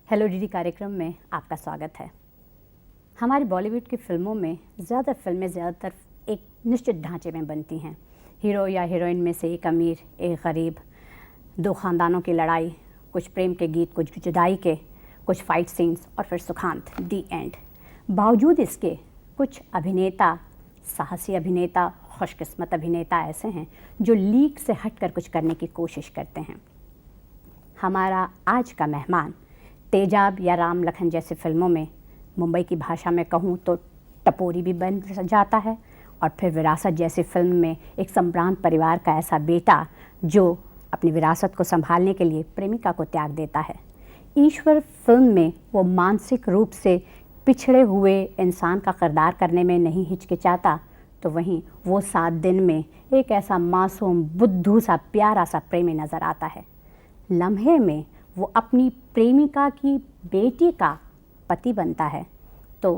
Hello DD कार्यक्रम में आपका स्वागत है। हमारी बॉलीवुड की फिल्मों में ज़्यादातर एक निश्चित ढांचे में बनती हैं। हीरो या हीरोइन में से एक अमीर, एक गरीब, दो ख़ानदानों की लड़ाई, कुछ प्रेम के गीत, कुछ जुदाई के, कुछ फाइट सीन्स और फिर सुखांत, दी एंड। बावजूद इसके कुछ अभिनेता, साहसी अभिनेता, खुशकिस्मत अभिनेता ऐसे हैं जो लीक से हटकर कुछ करने की कोशिश करते हैं। हमारा आज का मेहमान तेजाब या राम लखन जैसी फिल्मों में, मुंबई की भाषा में कहूँ तो टपोरी भी बन जाता है, और फिर विरासत जैसी फिल्म में एक संभ्रांत परिवार का ऐसा बेटा जो अपनी विरासत को संभालने के लिए प्रेमिका को त्याग देता है। ईश्वर फिल्म में वो मानसिक रूप से पिछड़े हुए इंसान का किरदार करने में नहीं हिचकिचाता, तो वहीं वो 7 दिन में एक ऐसा मासूम, बुद्धू सा, प्यारा सा प्रेमी नज़र आता है। लम्हे में वो अपनी प्रेमिका की बेटी का पति बनता है। तो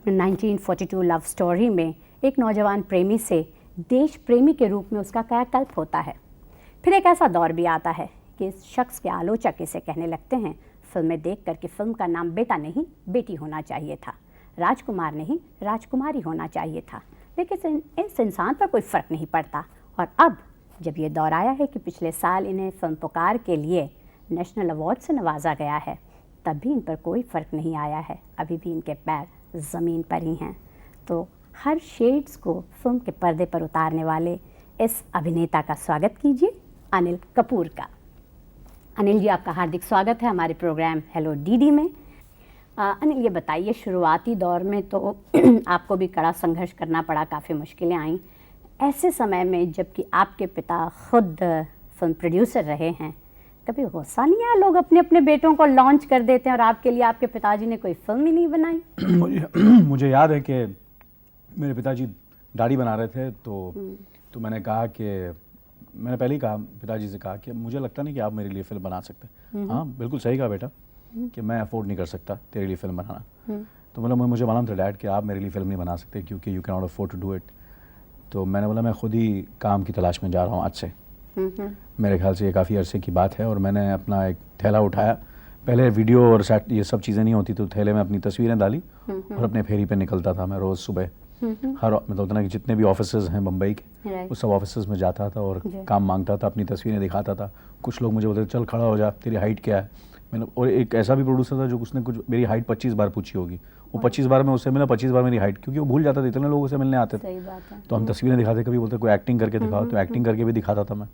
1942 लव स्टोरी में एक नौजवान प्रेमी से देश प्रेमी के रूप में उसका कायाकल्प होता है। फिर एक ऐसा दौर भी आता है कि इस शख्स के आलोचक इसे कहने लगते हैं फिल्में देख कर कि फिल्म का नाम बेटा नहीं बेटी होना चाहिए था, राजकुमार नहीं राजकुमारी होना चाहिए था। लेकिन इस इंसान पर कोई फ़र्क नहीं पड़ता। और अब जब ये दौर आया है कि पिछले साल इन्हें फिल्म पुकार के लिए नेशनल अवार्ड से नवाजा गया है, तब भी इन पर कोई फ़र्क नहीं आया है। अभी भी इनके पैर ज़मीन पर ही हैं। तो हर शेड्स को फिल्म के पर्दे पर उतारने वाले इस अभिनेता का स्वागत कीजिए, अनिल कपूर का। अनिल जी, आपका हार्दिक स्वागत है हमारे प्रोग्राम हेलो डीडी में। अनिल, ये बताइए, शुरुआती दौर में तो आपको भी कड़ा संघर्ष करना पड़ा, काफ़ी मुश्किलें आईं। ऐसे समय में जबकि आपके पिता खुद फिल्म प्रोड्यूसर रहे हैं, कभी गुस्सा नहीं आया? लोग अपने अपने बेटों को लॉन्च कर देते हैं और आपके लिए आपके पिताजी ने कोई फिल्म ही नहीं बनाई। मुझे याद है कि मेरे पिताजी दाढ़ी बना रहे थे, तो मैंने कहा कि मैंने पहले ही कहा, पिताजी से कहा कि मुझे लगता नहीं कि आप मेरे लिए फिल्म बना सकते। हाँ, बिल्कुल सही कहा बेटा कि मैं अफोर्ड नहीं कर सकता तेरे लिए फिल्म बनाना। तो मतलब मुझे मालूम था डैड कि आप मेरे लिए फिल्म नहीं बना सकते क्योंकि you can not afford to do it. तो मैंने बोला मैं खुद ही काम की तलाश में जा रहा हूँ आज से। मेरे ख्याल से ये काफ़ी अरसे की बात है। और मैंने अपना एक थैला उठाया, पहले वीडियो और सेट ये सब चीज़ें नहीं होती, तो थैले में अपनी तस्वीरें डाली और अपने फेरी पे निकलता था मैं रोज़ सुबह। हर मतलब होता ना कि जितने भी ऑफिसेज हैं मुंबई के, उस सब ऑफिसेज में जाता था और काम मांगता था, अपनी तस्वीरें दिखाता था। कुछ लोग मुझे बोलते थे चल खड़ा हो जा, तेरी हाइट क्या है। मैंने, और एक ऐसा भी प्रोड्यूसर था जो उसने कुछ मेरी हाइट 25 बार पूछी होगी। वो 25 बार में उससे मिला, 25 बार मेरी हाइट, क्योंकि वो भूल जाता था, इतने लोग उसे मिलने आते थे। तो हम तस्वीरें दिखाते, कभी बोलते कोई एक्टिंग करके दिखाओ, तो एक्टिंग करके भी दिखाता था मैं।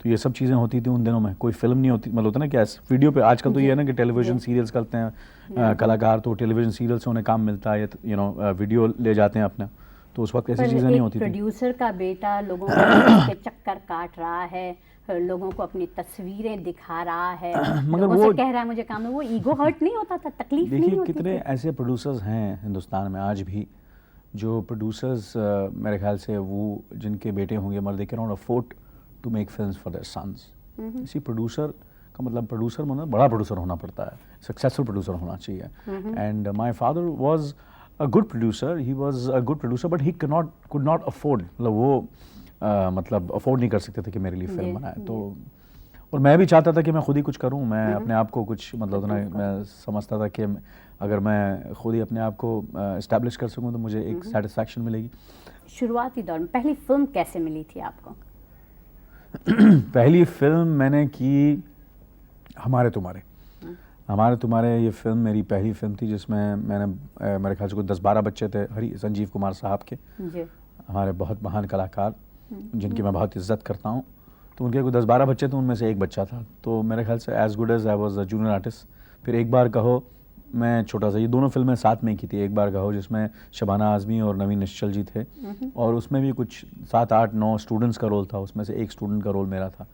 तो ये सब चीज़ें होती थी उन दिनों में। कोई फिल्म नहीं होती, मतलब होता ना क्या वीडियो पे। आजकल तो ये है ना कि टेलीविजन सीरियल्स करते हैं कलाकार, तो टेलीविजन सीरियल से उन्हें काम मिलता है, यू नो वीडियो ले जाते हैं अपना। तो उस वक्त ऐसी चीज़ें नहीं होती थी। प्रोड्यूसर का बेटा लोगों के चक्कर काट रहा है, लोगों को अपनी तस्वीरें दिखा रहा है, मगर वो कह रहा है मुझे काम है, वो ईगो हर्ट नहीं होता था, तकलीफ नहीं होती? देखिए कितने ऐसे प्रोड्यूसर्स हैं हिंदुस्तान में आज भी, जो प्रोड्यूसर्स मेरे ख्याल से वो जिनके बेटे होंगे मगर they can not afford to make films for their sons. इसी प्रोड्यूसर का मतलब प्रोड्यूसर मतलब बड़ा प्रोड्यूसर होना पड़ता है, सक्सेसफुल प्रोड्यूसर होना चाहिए। And my father was a good producer, he was a good producer, but he could not afford, मतलब वो मतलब अफोर्ड नहीं कर सकते थे कि मेरे लिए फिल्म बनाए। तो और मैं भी चाहता था कि मैं खुद ही कुछ करूं, मैं अपने आप को कुछ मतलब ना, मैं समझता था कि अगर मैं खुद ही अपने आप को इस्टेब्लिश कर सकूं तो मुझे एक सेटिस्फैक्शन मिलेगी। शुरुआती दौर में पहली फिल्म कैसे मिली थी आपको? पहली फिल्म मैंने की हमारे तुम्हारे ये फिल्म मेरी पहली फिल्म थी, जिसमें मैंने मेरे ख्याल से कुछ 10-12 बच्चे थे, संजीव कुमार साहब के, हमारे बहुत महान कलाकार जिनकी मैं बहुत इज्जत करता हूँ। तो उनके कुछ 10-12 बच्चे थे, उनमें से एक बच्चा था। तो मेरे ख्याल से as good as I was a junior artist. फिर एक बार कहो मैं छोटा सा, ये दोनों फिल्में साथ में की थी। एक बार कहो जिसमें शबाना आज़मी और नवीन निश्चल जी थे, और उसमें भी कुछ 7-8-9 स्टूडेंट्स का रोल था, उसमें से एक स्टूडेंट का रोल मेरा था।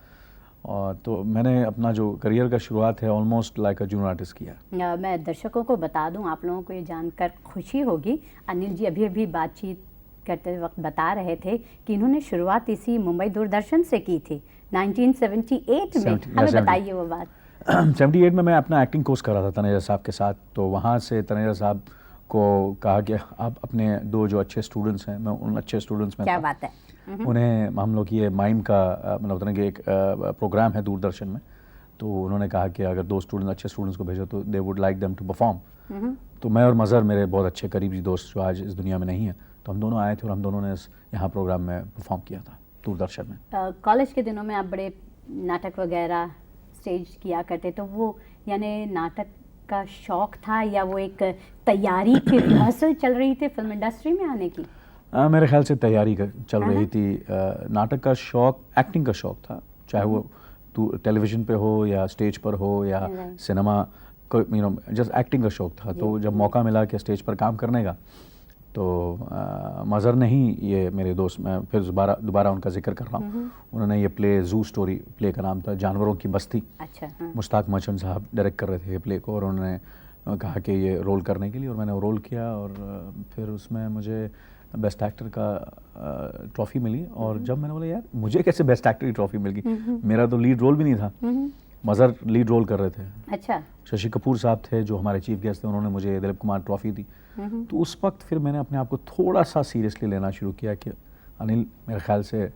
और तो मैंने अपना जो करियर का शुरुआत है ऑलमोस्ट लाइक अ जूनियर आर्टिस्ट किया। मैं दर्शकों को बता दूं, आप लोगों को ये जानकर खुशी होगी, अनिल जी अभी बातचीत करते वक्त बता रहे थे कि इन्होंने शुरुआत इसी मुंबई दूरदर्शन से की थी 1978 में। हमें बताइए वो बात। 78 में मैं अपना एक्टिंग कोर्स कर रहा था तनेजा साहब के साथ। तो वहाँ से तनेजा साहब को कहा कि आप अपने 2 जो अच्छे स्टूडेंट्स हैं, मैं उन अच्छे स्टूडेंट्स में क्या था, बात है। उन्हें हम लोग ये माइम का मतलब होता है कि एक प्रोग्राम है दूरदर्शन में, तो उन्होंने कहा कि अगर 2 स्टूडेंट अच्छे स्टूडेंट्स को भेजो तो they would like them to perform. तो मैं और मज़हर मेरे बहुत अच्छे करीबी दोस्त जो आज इस दुनिया में नहीं है, तो हम दोनों आए थे और हम दोनों ने यहाँ प्रोग्राम में परफॉर्म किया था दूरदर्शन में। कॉलेज के दिनों में आप बड़े नाटक वगैरह स्टेज किया करते, तो वो यानी नाटक का शौक था या वो एक तैयारी थी, रिहर्सल चल रही थी फिल्म इंडस्ट्री में आने की? मेरे ख्याल से तैयारी चल रही थी। नाटक का शौक, एक्टिंग का शौक था, चाहे वो टेलीविज़न पे हो या स्टेज पर हो या सिनेमा, जस्ट एक्टिंग का शौक था। तो जब मौका मिला कि स्टेज पर काम करने का, तो मज़हर ने ही, ये मेरे दोस्त, मैं फिर दोबारा उनका जिक्र कर रहा हूँ, उन्होंने ये प्ले जू स्टोरी, प्ले का नाम था जानवरों की बस्ती। अच्छा। मुश्ताक मर्चेंट साहब डायरेक्ट कर रहे थे ये प्ले को, और उन्होंने कहा कि ये रोल करने के लिए, और मैंने वो रोल किया और फिर उसमें मुझे बेस्ट एक्टर का ट्रॉफ़ी मिली। और जब मैंने बोला यार मुझे कैसे बेस्ट एक्टर की ट्रॉफ़ी मिल गई, मेरा तो लीड रोल भी नहीं था, मज़हर लीड रोल कर रहे थे। अच्छा। शशि कपूर साहब थे जो हमारे चीफ गेस्ट थे, उन्होंने मुझे दिलीप कुमार ट्रॉफ़ी दी। तो उस वक्त फिर मैंने अपने आप को थोड़ा सा सीरियसली लेना शुरू किया कि अनिल, मेरे ख्याल से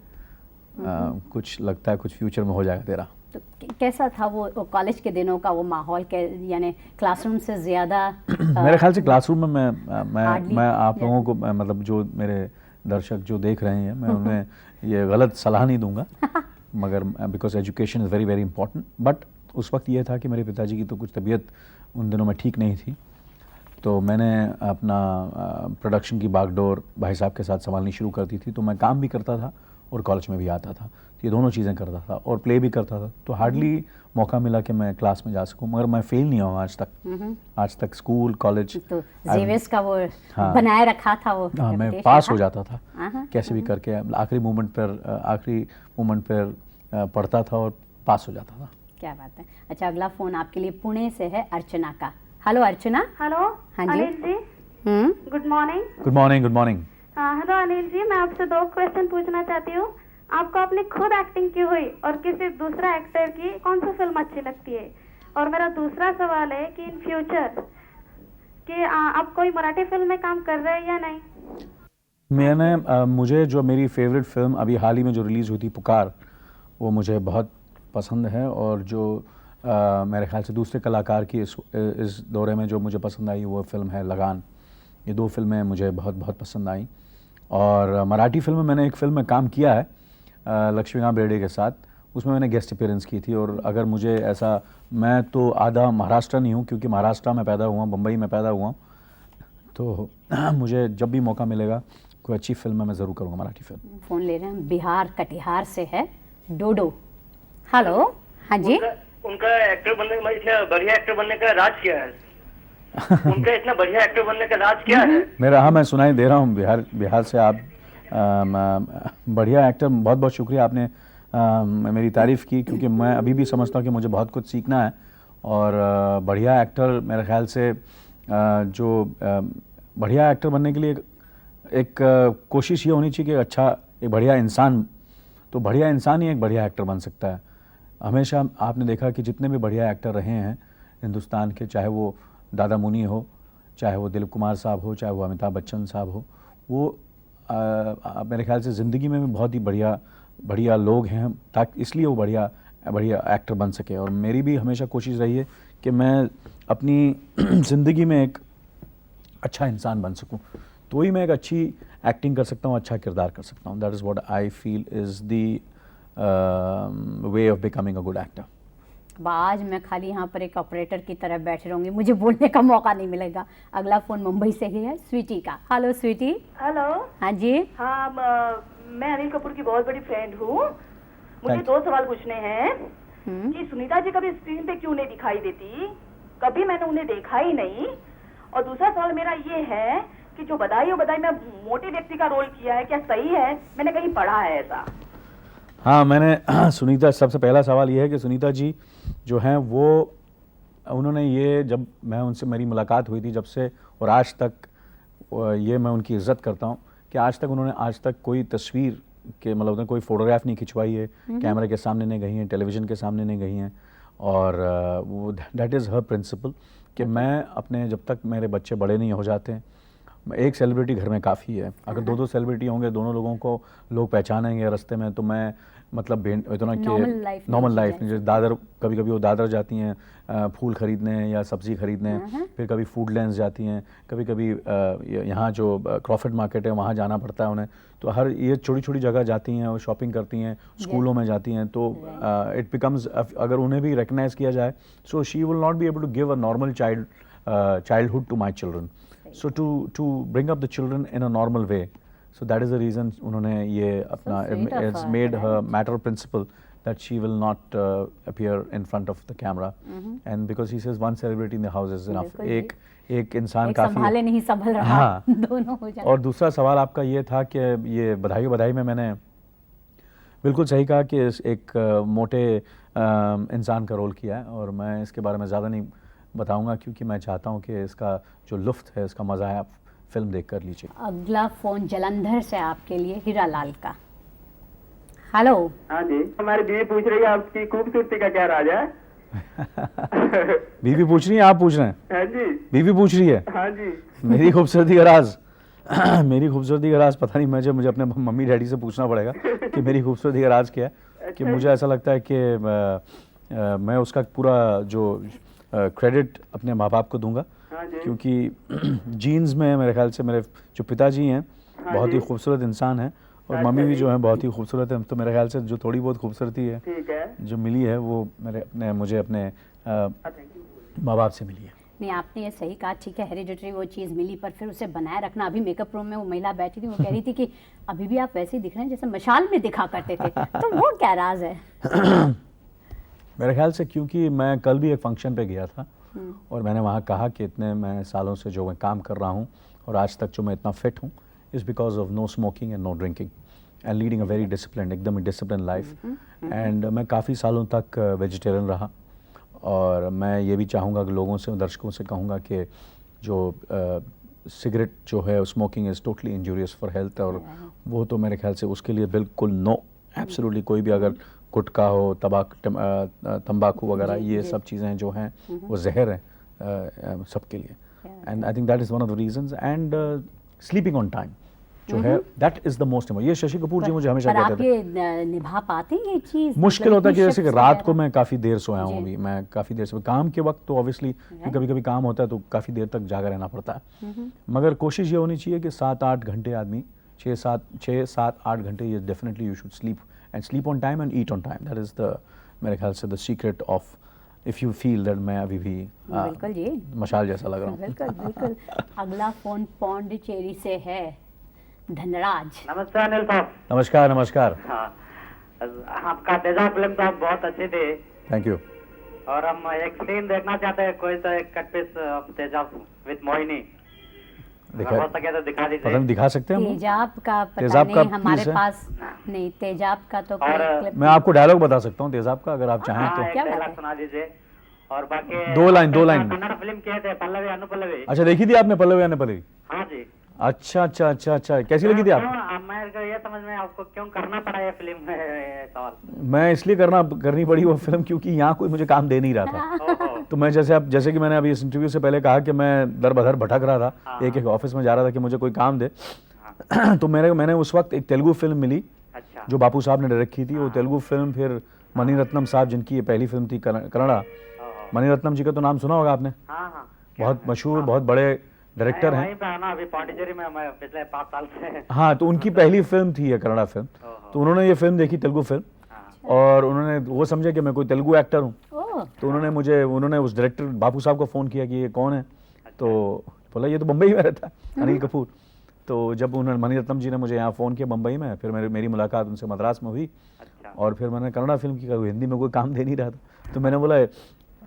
कुछ लगता है कुछ फ्यूचर में हो जाएगा तेरा। तो कैसा था वो कॉलेज के दिनों का वो माहौल के, यानी क्लासरूम से ज़्यादा? मेरे ख्याल से क्लासरूम में मैं आप लोगों को, मतलब जो मेरे दर्शक जो देख रहे हैं, मैं उन्हें ये गलत सलाह नहीं दूंगा, मगर because education is very very important. But उस वक्त ये था कि मेरे पिताजी की तो कुछ तबीयत उन दिनों में ठीक नहीं थी, तो मैंने अपना प्रोडक्शन की बागडोर भाई साहब के साथ संभालनी शुरू कर दी थी। तो मैं काम भी करता था और कॉलेज में भी आता था, तो ये दोनों चीज़ें करता था और प्ले भी करता था। तो हार्डली मौका मिला कि मैं क्लास में जा सकूं, मगर मैं फेल नहीं हुआ आज तक स्कूल कॉलेज। तो जेवियर्स का वो बनाए रखा था वो। हाँ, मैं पास हो जाता था कैसे भी करके, आखिरी मोमेंट पर पढ़ता था और पास हो जाता था। क्या बात है। अच्छा, अगला फ़ोन आपके लिए पुणे से है, अर्चना का। हेलो अर्चना। हेलो। हाँ जी। Anil ji, good morning. Good morning. Good morning. Hello Anil ji, मैं आपसे 2 क्वेश्चन पूछना चाहती हूँ। आपको अपनी खुद एक्टिंग की हुई और किसी दूसरा एक्टर की कौन सी फिल्म अच्छी लगती है? और मेरा दूसरा सवाल है कि इन फ्यूचर कि आप कोई मराठी फिल्म में काम कर रहे हैं या नहीं? मुझे जो मेरी फेवरेट फिल्म अभी हाल ही में जो रिलीज़ हुई थी, पुकार, वो मुझे बहुत पसंद है। और जो मेरे ख्याल से दूसरे कलाकार की इस दौरे में जो मुझे पसंद आई वो फिल्म है लगान। ये 2 फिल्में मुझे बहुत बहुत पसंद आई। और मराठी फिल्म में मैंने एक फिल्म में काम किया है लक्ष्मीकांत बेर्डे के साथ, उसमें मैंने गेस्ट अपीयरेंस की थी। और अगर मुझे ऐसा, मैं तो आधा महाराष्ट्र नहीं हूँ क्योंकि महाराष्ट्र में पैदा हुआ, बम्बई में पैदा हुआ, तो मुझे जब भी मौका मिलेगा कोई अच्छी फिल्म में मैं ज़रूर करूँगा मराठी फिल्म। फ़ोन ले रहे हैं, बिहार कटिहार से है डोडो। हेलो। हाँ जी। उनका एक्टर बनने का, इतना बढ़िया एक्टर बनने का राज क्या है? उनका इतना बढ़िया एक्टर बनने का राज क्या है? मेरा, हाँ, मैं सुनाई दे रहा हूँ बिहार से आप बढ़िया एक्टर। बहुत बहुत शुक्रिया, आपने मेरी तारीफ़ की, क्योंकि मैं अभी भी समझता हूँ कि मुझे बहुत कुछ सीखना है। और बढ़िया एक्टर, मेरे ख्याल से जो बढ़िया एक्टर बनने के लिए एक कोशिश ये होनी चाहिए कि एक बढ़िया इंसान, तो बढ़िया इंसान ही एक बढ़िया एक्टर बन सकता है। हमेशा आपने देखा कि जितने भी बढ़िया एक्टर रहे हैं हिंदुस्तान के, चाहे वो दादा मुनी हो, चाहे वो दिलीप कुमार साहब हो, चाहे वो अमिताभ बच्चन साहब हो, वो मेरे ख्याल से ज़िंदगी में भी बहुत ही बढ़िया लोग हैं, ताकि इसलिए वो बढ़िया एक्टर बन सके। और मेरी भी हमेशा कोशिश रही है कि मैं अपनी ज़िंदगी में एक अच्छा इंसान बन सकूं, तो ही मैं एक अच्छी एक्टिंग कर सकता हूं, अच्छा किरदार कर सकता हूं। That is what I feel is the way of becoming a good actor. आज मैं खाली यहाँ पर एक ऑपरेटर की तरह बैठे रहूँगी, मुझे बोलने का मौका नहीं मिलेगा। अगला फ़ोन मुंबई से ही है, स्वीटी का। हेलो स्वीटी। हेलो। हाँ जी। हाँ, मैं अनिल कपूर की बहुत बड़ी फ्रेंड हूँ। मुझे 2 सवाल पूछने हैं कि सुनीता जी कभी स्क्रीन पे क्यों नहीं दिखाई देती? कभी मैंने उन्हें देखा ही नहीं। और दूसरा सवाल मेरा ये है कि जो बधाई में मोटे व्यक्ति का रोल किया है, क्या सही है? मैंने कहीं पढ़ा है ऐसा। हाँ, मैंने सुनीता, सबसे पहला सवाल ये है कि सुनीता जी जो हैं वो, उन्होंने ये, जब मैं उनसे, मेरी मुलाकात हुई थी जब से, और आज तक ये मैं उनकी इज़्ज़त करता हूँ कि उन्होंने आज तक कोई तस्वीर के, मतलब उन्होंने कोई फ़ोटोग्राफ नहीं खिंचवाई है, कैमरे के सामने नहीं गई हैं, टेलीविज़न के सामने नहीं गई हैं। और वो दैट इज़ हर प्रिंसिपल कि मैं अपने, जब तक मेरे बच्चे बड़े नहीं हो जाते हैं, एक सेलिब्रिटी घर में काफ़ी है। अगर 2-2 सेलिब्रिटी होंगे, दोनों लोगों को लोग पहचानेंगे रास्ते में, तो मैं मतलब इतना Normal life कि नॉर्मल नहीं लाइफ जी जैसे दादर, कभी कभी वो दादर जाती हैं फूल खरीदने या सब्ज़ी खरीदने, फिर कभी फूड लैंड्स जाती हैं, कभी कभी यहाँ जो क्रॉफर्ड मार्केट है वहाँ जाना पड़ता है उन्हें, तो हर ये छोटी छोटी जगह जाती हैं और शॉपिंग करती हैं, स्कूलों में जाती हैं, तो इट बिकम्स, अगर उन्हें भी रिकग्नाइज किया जाए, so she will not be able to give a normal childhood to my children. So to bring up the children in a normal way. So that is the reason उन्होंने ये अपना, it's made her matter of principle that she will not appear in front of the camera. And because he says one celebrity in the house is enough. एक इंसान काफ़ी, संभाले नहीं संभल रहा, हाँ, दोनों हो जाए। और दूसरा सवाल आपका ये था कि ये बधाई में मैंने बिल्कुल सही कहा कि एक मोटे इंसान का रोल किया है, और मैं इसके बारे में ज़्यादा नहीं बताऊंगा क्योंकि मैं चाहता हूं कि इसका जो लुफ्त है, इसका मज़ा है, आप फिल्म देख कर लीजिए। अगला फ़ोन जलंधर से आपके लिए हीरा लाल का। हेलो। हाँ जी, हमारी बीवी पूछ रही है आपकी खूबसूरती का क्या राज है? बीवी पूछ रही है, आप पूछ रहे हैं? हाँ जी। बीवी पूछ रही है? हाँ जी। मेरी खूबसूरती का राज मेरी खूबसूरती का राज पता नहीं, मुझे अपने मम्मी डैडी से पूछना पड़ेगा कि मेरी खूबसूरती का राज क्या है। कि मुझे ऐसा लगता है कि मैं उसका पूरा जो क्रेडिट अपने माँ बाप को दूंगा, क्योंकि जीन्स में मेरे ख्याल से मेरे जो पिताजी हैं बहुत ही खूबसूरत इंसान हैं, और मम्मी भी जो है बहुत ही खूबसूरत है, तो मेरे ख्याल से जो थोड़ी बहुत खूबसूरती है जो मिली है वो मुझे अपने माँ बाप से मिली है। नहीं, आपने ये सही कहा, ठीक है हेरिडिटरी वो चीज़ मिली, पर फिर उसे बनाए रखना। अभी मेकअप रूम में वो महिला बैठी थी, वो कह रही थी कि अभी भी आप वैसे ही दिख रहे हैं जैसे मशाल में दिखा करते थे, तो वो क्या राज है? मेरे ख्याल से क्योंकि मैं कल भी एक फंक्शन पे गया था और मैंने वहाँ कहा कि इतने मैं सालों से जो मैं काम कर रहा हूँ और आज तक जो मैं इतना फिट हूँ is because of no smoking and no drinking and leading a very discipline, एकदम ही डिसिप्लिन लाइफ। एंड मैं काफ़ी सालों तक वेजिटेरियन रहा, और मैं ये भी चाहूँगा कि लोगों से, दर्शकों से कहूँगा कि जो सिगरेट जो है smoking is totally injurious for health, और वो तो मेरे ख्याल से उसके लिए बिल्कुल नो, एब्सोल्युटली कोई भी अगर गुटखा हो, तंबाकू वगैरह, ये सब चीज़ें जो हैं वो जहर हैं सबके लिए। And I think that is one of the reasons. And sleeping on time जो है that is the most important. ये शशि कपूर जी मुझे हमेशा कहते थे। आप ये निभा पाते हैं ये चीज़? मुश्किल होता है कि जैसे कि रात को मैं काफ़ी देर सोया हूँ, अभी मैं काफ़ी देर से, काम के वक्त तो ऑब्वियसली कभी कभी काम होता है तो काफ़ी देर तक जागा रहना पड़ता है, मगर कोशिश ये होनी चाहिए कि 7-8 घंटे आदमी, 6-7-8 घंटे, ये definitely you should sleep and sleep on time and eat on time. That is the, मेरे ख्याल से the secret of if you feel that मैं अभी भी बिल्कुल जी मशाल जैसा लग रहा हूँ। बिल्कुल बिल्कुल। अगला फोन पौंडीचेरी से है धनराज। नमस्कार अनिल साहब। नमस्कार नमस्कार। हाँ, आपका तेजाब फिल्म तो बहुत अच्छे थे। Thank you. और हम एक सीन देखना चाहते हैं, कोई तो एक कट पीस ऑफ तेजाब विद मोहिनी, हो सके तो दिखा दीजिए। दिखा सकते हैं हम? तेजाब का पता तेजाब नहीं का हमारे piece है? पास नहीं, तेजाब का तो कोई क्लिप मैं आपको डायलॉग बता सकता हूँ तेजाब का, अगर आप चाहें तो। क्या बात डायलॉग है? सुना दीजिए। और बाकी 2 लाइन कन्नड़ फिल्म किए थे पल्लवी अनुपल्लवी। अच्छा, देखी थी आपने पल्लवी अनुपल्लवी? हाँ जी। अच्छा, कैसी लगी थी आपको? मेरे को ये समझ में आपको क्यों करना पड़ा ये फिल्म है सवाल। मैं इसलिए करनी पड़ी वो फिल्म क्योंकि यहाँ कोई मुझे काम दे नहीं रहा था। तो मैं जैसे कि मैंने अभी इस इंटरव्यू से पहले कहा कि मैं दर बदर भटक रहा था, एक ऑफिस में जा रहा था कि मुझे कोई काम दे। तो मैंने उस वक्त एक तेलुगु फिल्म मिली जो बापू साहब ने डायरेक्ट की थी। वो तेलुगु फिल्म फिर मणिरत्नम साहब, जिनकी ये पहली फिल्म थी कन्नड़ा। मणिरत्नम जी का तो नाम सुना होगा आपने, बहुत मशहूर, बहुत बड़े डायरेक्टर हैं। अभी पौंडीचेरी में मैं पिछले 5 साल से। हाँ, तो उनकी पहली फिल्म थी ये कन्नड़ा फिल्म। तो उन्होंने ये फिल्म देखी, तेलुगु फिल्म, और उन्होंने वो समझे कि मैं कोई तेलुगु एक्टर हूँ। तो उन्होंने उस डायरेक्टर बापू साहब को फ़ोन किया कि ये कौन है, तो बोला ये तो बम्बई में रहता है, अनिल कपूर। तो जब उन्होंने, मणिरत्नम जी ने मुझे यहाँ फ़ोन किया बम्बई में, फिर मेरी मुलाकात उनसे मद्रास में हुई। और फिर मैंने कन्नड़ा फिल्म की, हिंदी में कोई काम दे नहीं रहा था, तो मैंने बोला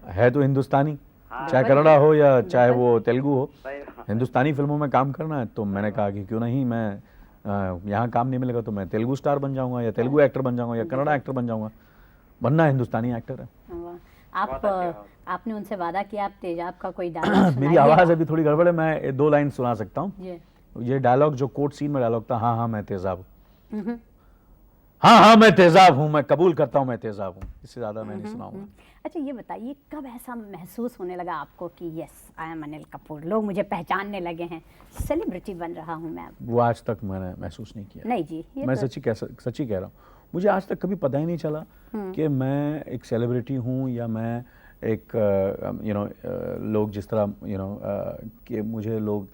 है तो हिंदुस्तानी, चाहे कन्नड़ा हो या चाहे वो तेलुगु हो, हिंदुस्तानी फिल्मों में काम करना है। तो मैंने कहा कि क्यों नहीं, मैं यहाँ काम नहीं मिलेगा तो मैं तेलुगु स्टार बन जाऊँगा, या तेलुगु एक्टर बन जाऊँगा, या कन्नड़ा एक्टर बन जाऊँगा, बनना हिंदुस्तानी एक्टर है। आपने उनसे वादा किया आप तेजाब का कोई डायलॉग मेरी आवाज़ अभी थोड़ी गड़बड़ है, मैं 2 लाइन सुना सकता हूँ। ये डायलॉग जो कोर्ट सीन में डायलॉग था, हाँ मैं तेजाब हूँ, हाँ मैं तेजाब हूँ, मैं कबूल करता हूँ मैं तेजाब हूँ, इससे ज़्यादा मैं नहीं सुनाऊंगा। अच्छा, ये बताइए कब ऐसा महसूस होने लगा आपको कि yes I am Anil Kapoor, लोग मुझे पहचानने लगे हैं, सेलिब्रिटी बन रहा हूँ मैं? वो आज तक मैंने महसूस नहीं किया। नहीं जी, मैं सच्ची कह रहा हूँ, मुझे आज तक कभी पता ही नहीं चला कि मैं एक सेलिब्रिटी हूँ या मैं एक लोग जिस तरह कि मुझे लोग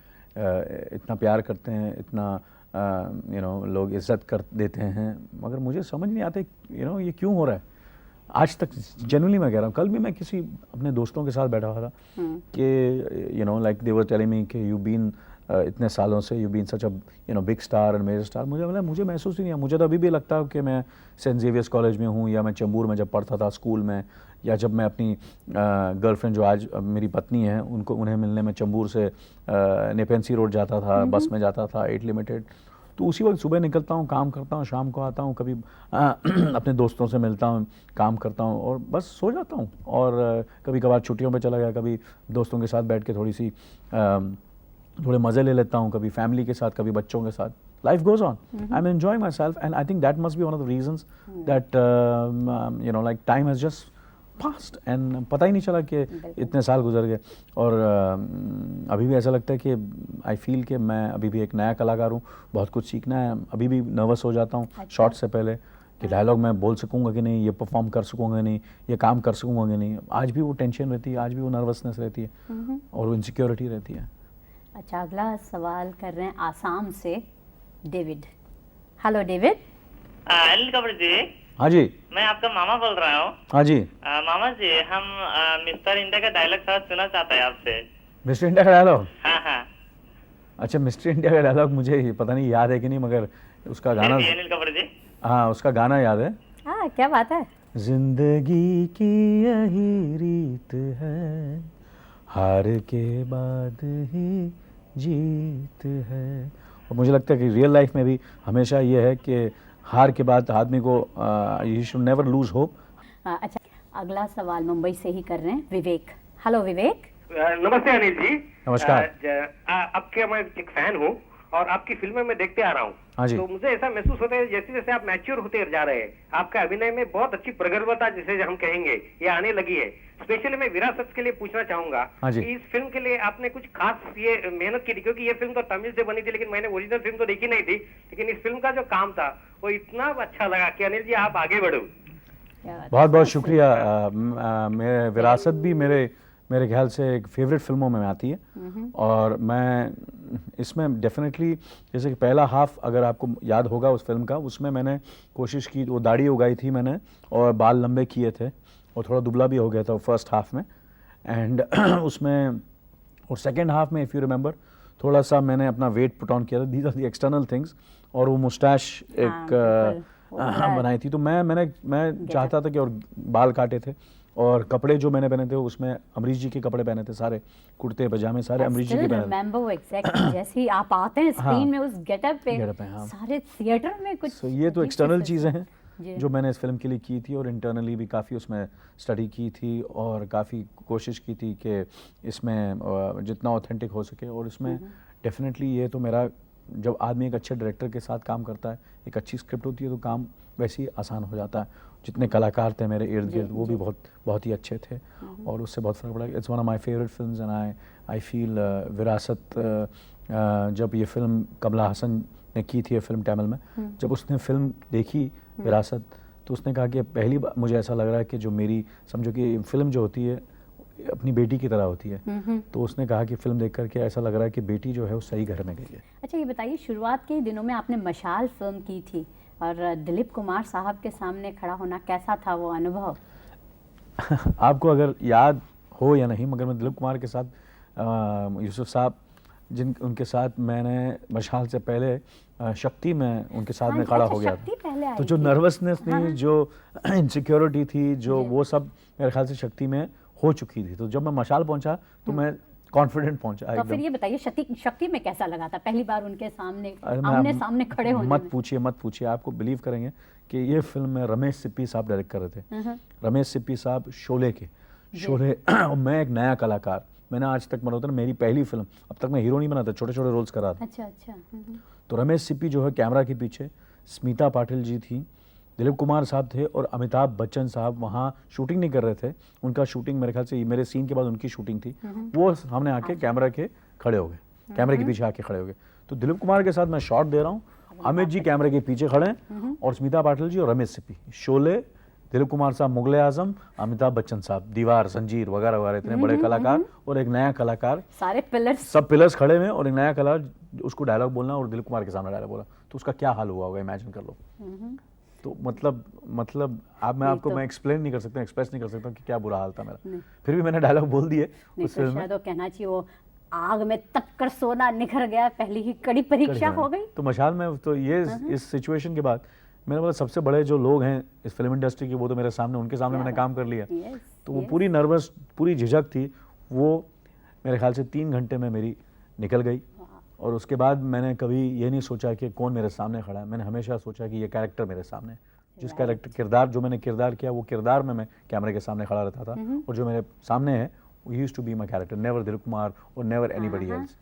इतना प्यार करते हैं, इतना लोग इज्जत कर देते हैं, मगर मुझे समझ नहीं आते ये क्यों हो रहा है आज तक। जनरली मैं कह रहा हूँ, कल भी मैं किसी अपने दोस्तों के साथ बैठा हुआ था कि like they were telling me कि यू बीन इतने सालों से you been such a big star and major star. मुझे महसूस ही नहीं है। मुझे तो अभी भी लगता है कि मैं सेंट जेवियर्स कॉलेज में हूँ, या मैं चेंबूर में जब पढ़ता था स्कूल में, या जब मैं अपनी गर्लफ्रेंड जो आज मेरी पत्नी है उन्हें मिलने में चेंबूर से नेपेंसी रोड जाता था, बस में जाता था 8 लिमिटेड। तो उसी वक्त सुबह निकलता हूँ, काम करता हूँ, शाम को आता हूँ, कभी अपने दोस्तों से मिलता हूँ, काम करता हूँ और बस सो जाता हूँ। और कभी कभार छुट्टियों पे चला गया, कभी दोस्तों के साथ बैठ के थोड़े मज़े ले लेता हूँ, कभी फैमिली के साथ, कभी बच्चों के साथ। Life goes on. I'm enjoying myself, and I think that must be one of the reasons that like time has just passed and पता ही नहीं चला कि इतने साल गुजर गए। और अभी भी ऐसा लगता है कि I feel कि मैं अभी भी एक नया कलाकार हूँ, बहुत कुछ सीखना है। अभी भी नर्वस हो जाता हूँ शॉट से पहले कि डायलॉग मैं बोल सकूँगा कि नहीं, ये परफॉर्म कर सकूँगा नहीं, ये काम कर सकूँगा कि नहीं। आज भी वो टेंशन रहती है, आज भी वो नर्वसनेस रहती है और वो इनसिक्योरिटी रहती है। अच्छा, अगला सवाल कर रहे हैं आसाम से David. Hello David. Anil Kapoor ji. हाँ जी। मैं आपका मामा बोल रहा हूँ। हाँ जी। मामा जी, हम मिस्टर इंडिया का डायलॉग थोड़ा सुनना चाहते हैं आपसे। मिस्टर इंडिया का डायलॉग? हाँ हाँ। अच्छा, मिस्टर इंडिया का डायलॉग मुझे पता नहीं याद है कि नहीं, मगर उसका गाना अनिल कपूर जी। हाँ, उसका गाना याद है। हाँ, क्या बात है। जिंदगी की यही रीत है, हार के बाद ही जीत है। और मुझे लगता है कि रियल लाइफ में भी हमेशा ये है कि हार के बाद आदमी को you should never lose hope. अच्छा, अगला सवाल मुंबई से ही कर रहे हैं विवेक। हेलो विवेक। नमस्ते अनिल जी। नमस्कार। आपके मैं एक फैन हूँ और आपकी फिल्में मैं देखते आ रहा हूँ। हाँ जी। तो मुझे ऐसा महसूस होता है जैसे जैसे आप मैच्योर होते जा रहे हैं, आपका अभिनय में बहुत अच्छी प्रगल्भता जिसे हम कहेंगे ये आने लगी है। स्पेशली मैं विरासत के लिए पूछना चाहूंगा कि इस फिल्म के लिए आपने कुछ खास ये मेहनत की थी, क्योंकि ये फिल्म तो तमिल से बनी थी, लेकिन मैंने ओरिजिनल फिल्म तो देखी नहीं थी, लेकिन इस फिल्म का जो काम था वो इतना अच्छा लगा कि अनिल जी आप आगे बढ़ो। बहुत बहुत शुक्रिया। मेरे विरासत भी मेरे ख्याल से एक फेवरेट फिल्मों में आती है। और मैं इसमें डेफिनेटली, जैसे कि पहला हाफ अगर आपको याद होगा उस फिल्म का, उसमें मैंने कोशिश की, वो दाढ़ी उगाई थी मैंने और बाल लंबे किए थे और थोड़ा दुबला भी हो गया था फर्स्ट हाफ में। एंड उसमें और सेकेंड हाफ में इफ़ यू रिमेंबर थोड़ा सा मैंने अपना वेट पुट ऑन किया था। These are the external things. और वो मुस्टैश एक बनाई थी। तो मैं चाहता था कि, और बाल काटे थे और कपड़े जो मैंने पहने थे उसमें अमरीश जी के कपड़े पहने थे, सारे कुर्ते पजामे सारे अमरीश जी के पहने थे। रिमेंबर वो एग्जैक्टली जैसे ही आप आते हैं स्क्रीन में उस गेटअप पे, हाँ। सारे थिएटर में कुछ ये तो एक्सटर्नल चीज़ें हैं जो मैंने इस फिल्म के लिए की थी, और इंटरनली भी काफ़ी उसमें स्टडी की थी और काफ़ी कोशिश की थी कि इसमें जितना ऑथेंटिक हो सके। और इसमें डेफिनेटली ये तो मेरा, जब आदमी एक अच्छे डायरेक्टर के साथ काम करता है, एक अच्छी स्क्रिप्ट होती है, तो काम वैसे ही आसान हो जाता है। जितने कलाकार थे मेरे इर्द गिर्द वो भी बहुत ही अच्छे थे और उससे बहुत फ़र्क पड़ा। It's one of my favourite films and I feel विरासत, जब ये फिल्म कमला हसन ने की थी ये फिल्म तमिल में, जब उसने फिल्म देखी विरासत, तो उसने कहा कि पहली बार मुझे ऐसा लग रहा है कि जो मेरी, समझो कि फिल्म जो होती है अपनी बेटी की तरह होती है। तो उसने कहा कि फिल्म देख करके ऐसा लग रहा है कि बेटी जो है वो सही घर में गई है। अच्छा, ये बताइए, शुरुआत के दिनों में आपने मशाल फिल्म की थी और दिलीप कुमार साहब के सामने खड़ा होना, कैसा था वो अनुभव? आपको अगर याद हो या नहीं, मगर मैं दिलीप कुमार के साथ, यूसुफ साहब उनके साथ मैंने मशाल से पहले शक्ति में उनके साथ में खड़ा हो गया था। तो जो नर्वसनेस थी, जो इनसिक्योरिटी थी, जो वो सब मेरे ख्याल से शक्ति में हो चुकी थी। तो जब मैं मशाल पहुंचा तो मैं कॉन्फिडेंट पहुंचा। तो फिर ये बताइए, शक्ति में कैसा लगा था पहली बार उनके सामने आमने सामने खड़े होने? मत पूछिए, आपको बिलीव करेंगे कि ये फिल्म में रमेश सिप्पी साहब डायरेक्ट कर रहे थे। रमेश सिप्पी साहब शोले मैं एक नया कलाकार, मैंने आज तक मतलब मेरी पहली फिल्म, अब तक मैं हीरो नहीं बना था, छोटे छोटे रोल्स कर रहा था। अच्छा। तो रमेश सिप्पी जो है कैमरा के पीछे, स्मिता पाटिल जी थी, दिलीप कुमार साहब थे और अमिताभ बच्चन साहब वहाँ शूटिंग नहीं कर रहे थे। उनका शूटिंग मेरे ख्याल से मेरे सीन के बाद उनकी शूटिंग थी। वो सामने आके कैमरा के खड़े हो गए, कैमरे के पीछे आके खड़े हो गए। तो दिलीप कुमार के साथ मैं शॉट दे रहा हूँ अमित जी कैमरे के पीछे खड़े हैं और स्मिता पाटिल जी और रमेश सिप्पी। शोले, दिलीप कुमार साहब मुगले आजम, अमिताभ बच्चन साहब, दीवार, जंजीर वगैरह वगैरह, इतने बड़े कलाकार और एक नया कलाकार, सारे पिलर्स, सब पिलर्स खड़े हुए और एक नया कलाकार उसको डायलॉग बोलना और दिलीप कुमार के सामने डायलॉग बोला, तो उसका क्या हाल हुआ होगा, इमेजिन कर लो। तो मतलब आप मैं आपको मैं एक्सप्लेन नहीं कर सकता, एक्सप्रेस नहीं कर सकता कि क्या बुरा हाल था मेरा। फिर भी मैंने डायलॉग बोल दिए उस फिल्म में। शायद वो कहना चाहिए वो आग में तप कर सोना निखर गया, पहली ही कड़ी परीक्षा हो गई। तो मशाल में तो ये इस सिचुएशन के बाद मेरे मतलब सबसे बड़े जो लोग हैं इस फिल्म इंडस्ट्री के, वो तो मेरे सामने, उनके सामने मैंने काम कर लिया। तो वो पूरी नर्वस, पूरी झिझक थी, वो मेरे ख्याल से 3 घंटे में मेरी निकल गई। और उसके बाद मैंने कभी ये नहीं सोचा कि कौन मेरे सामने खड़ा है, मैंने हमेशा सोचा कि ये कैरेक्टर मेरे सामने, जिस कैरेक्टर किरदार जो मैंने किरदार किया वो किरदार में मैं कैमरे के सामने खड़ा रहता था, और जो मेरे सामने है वो used to be my character, never Dilip Kumar और नेवर एनीबॉडी एल्स।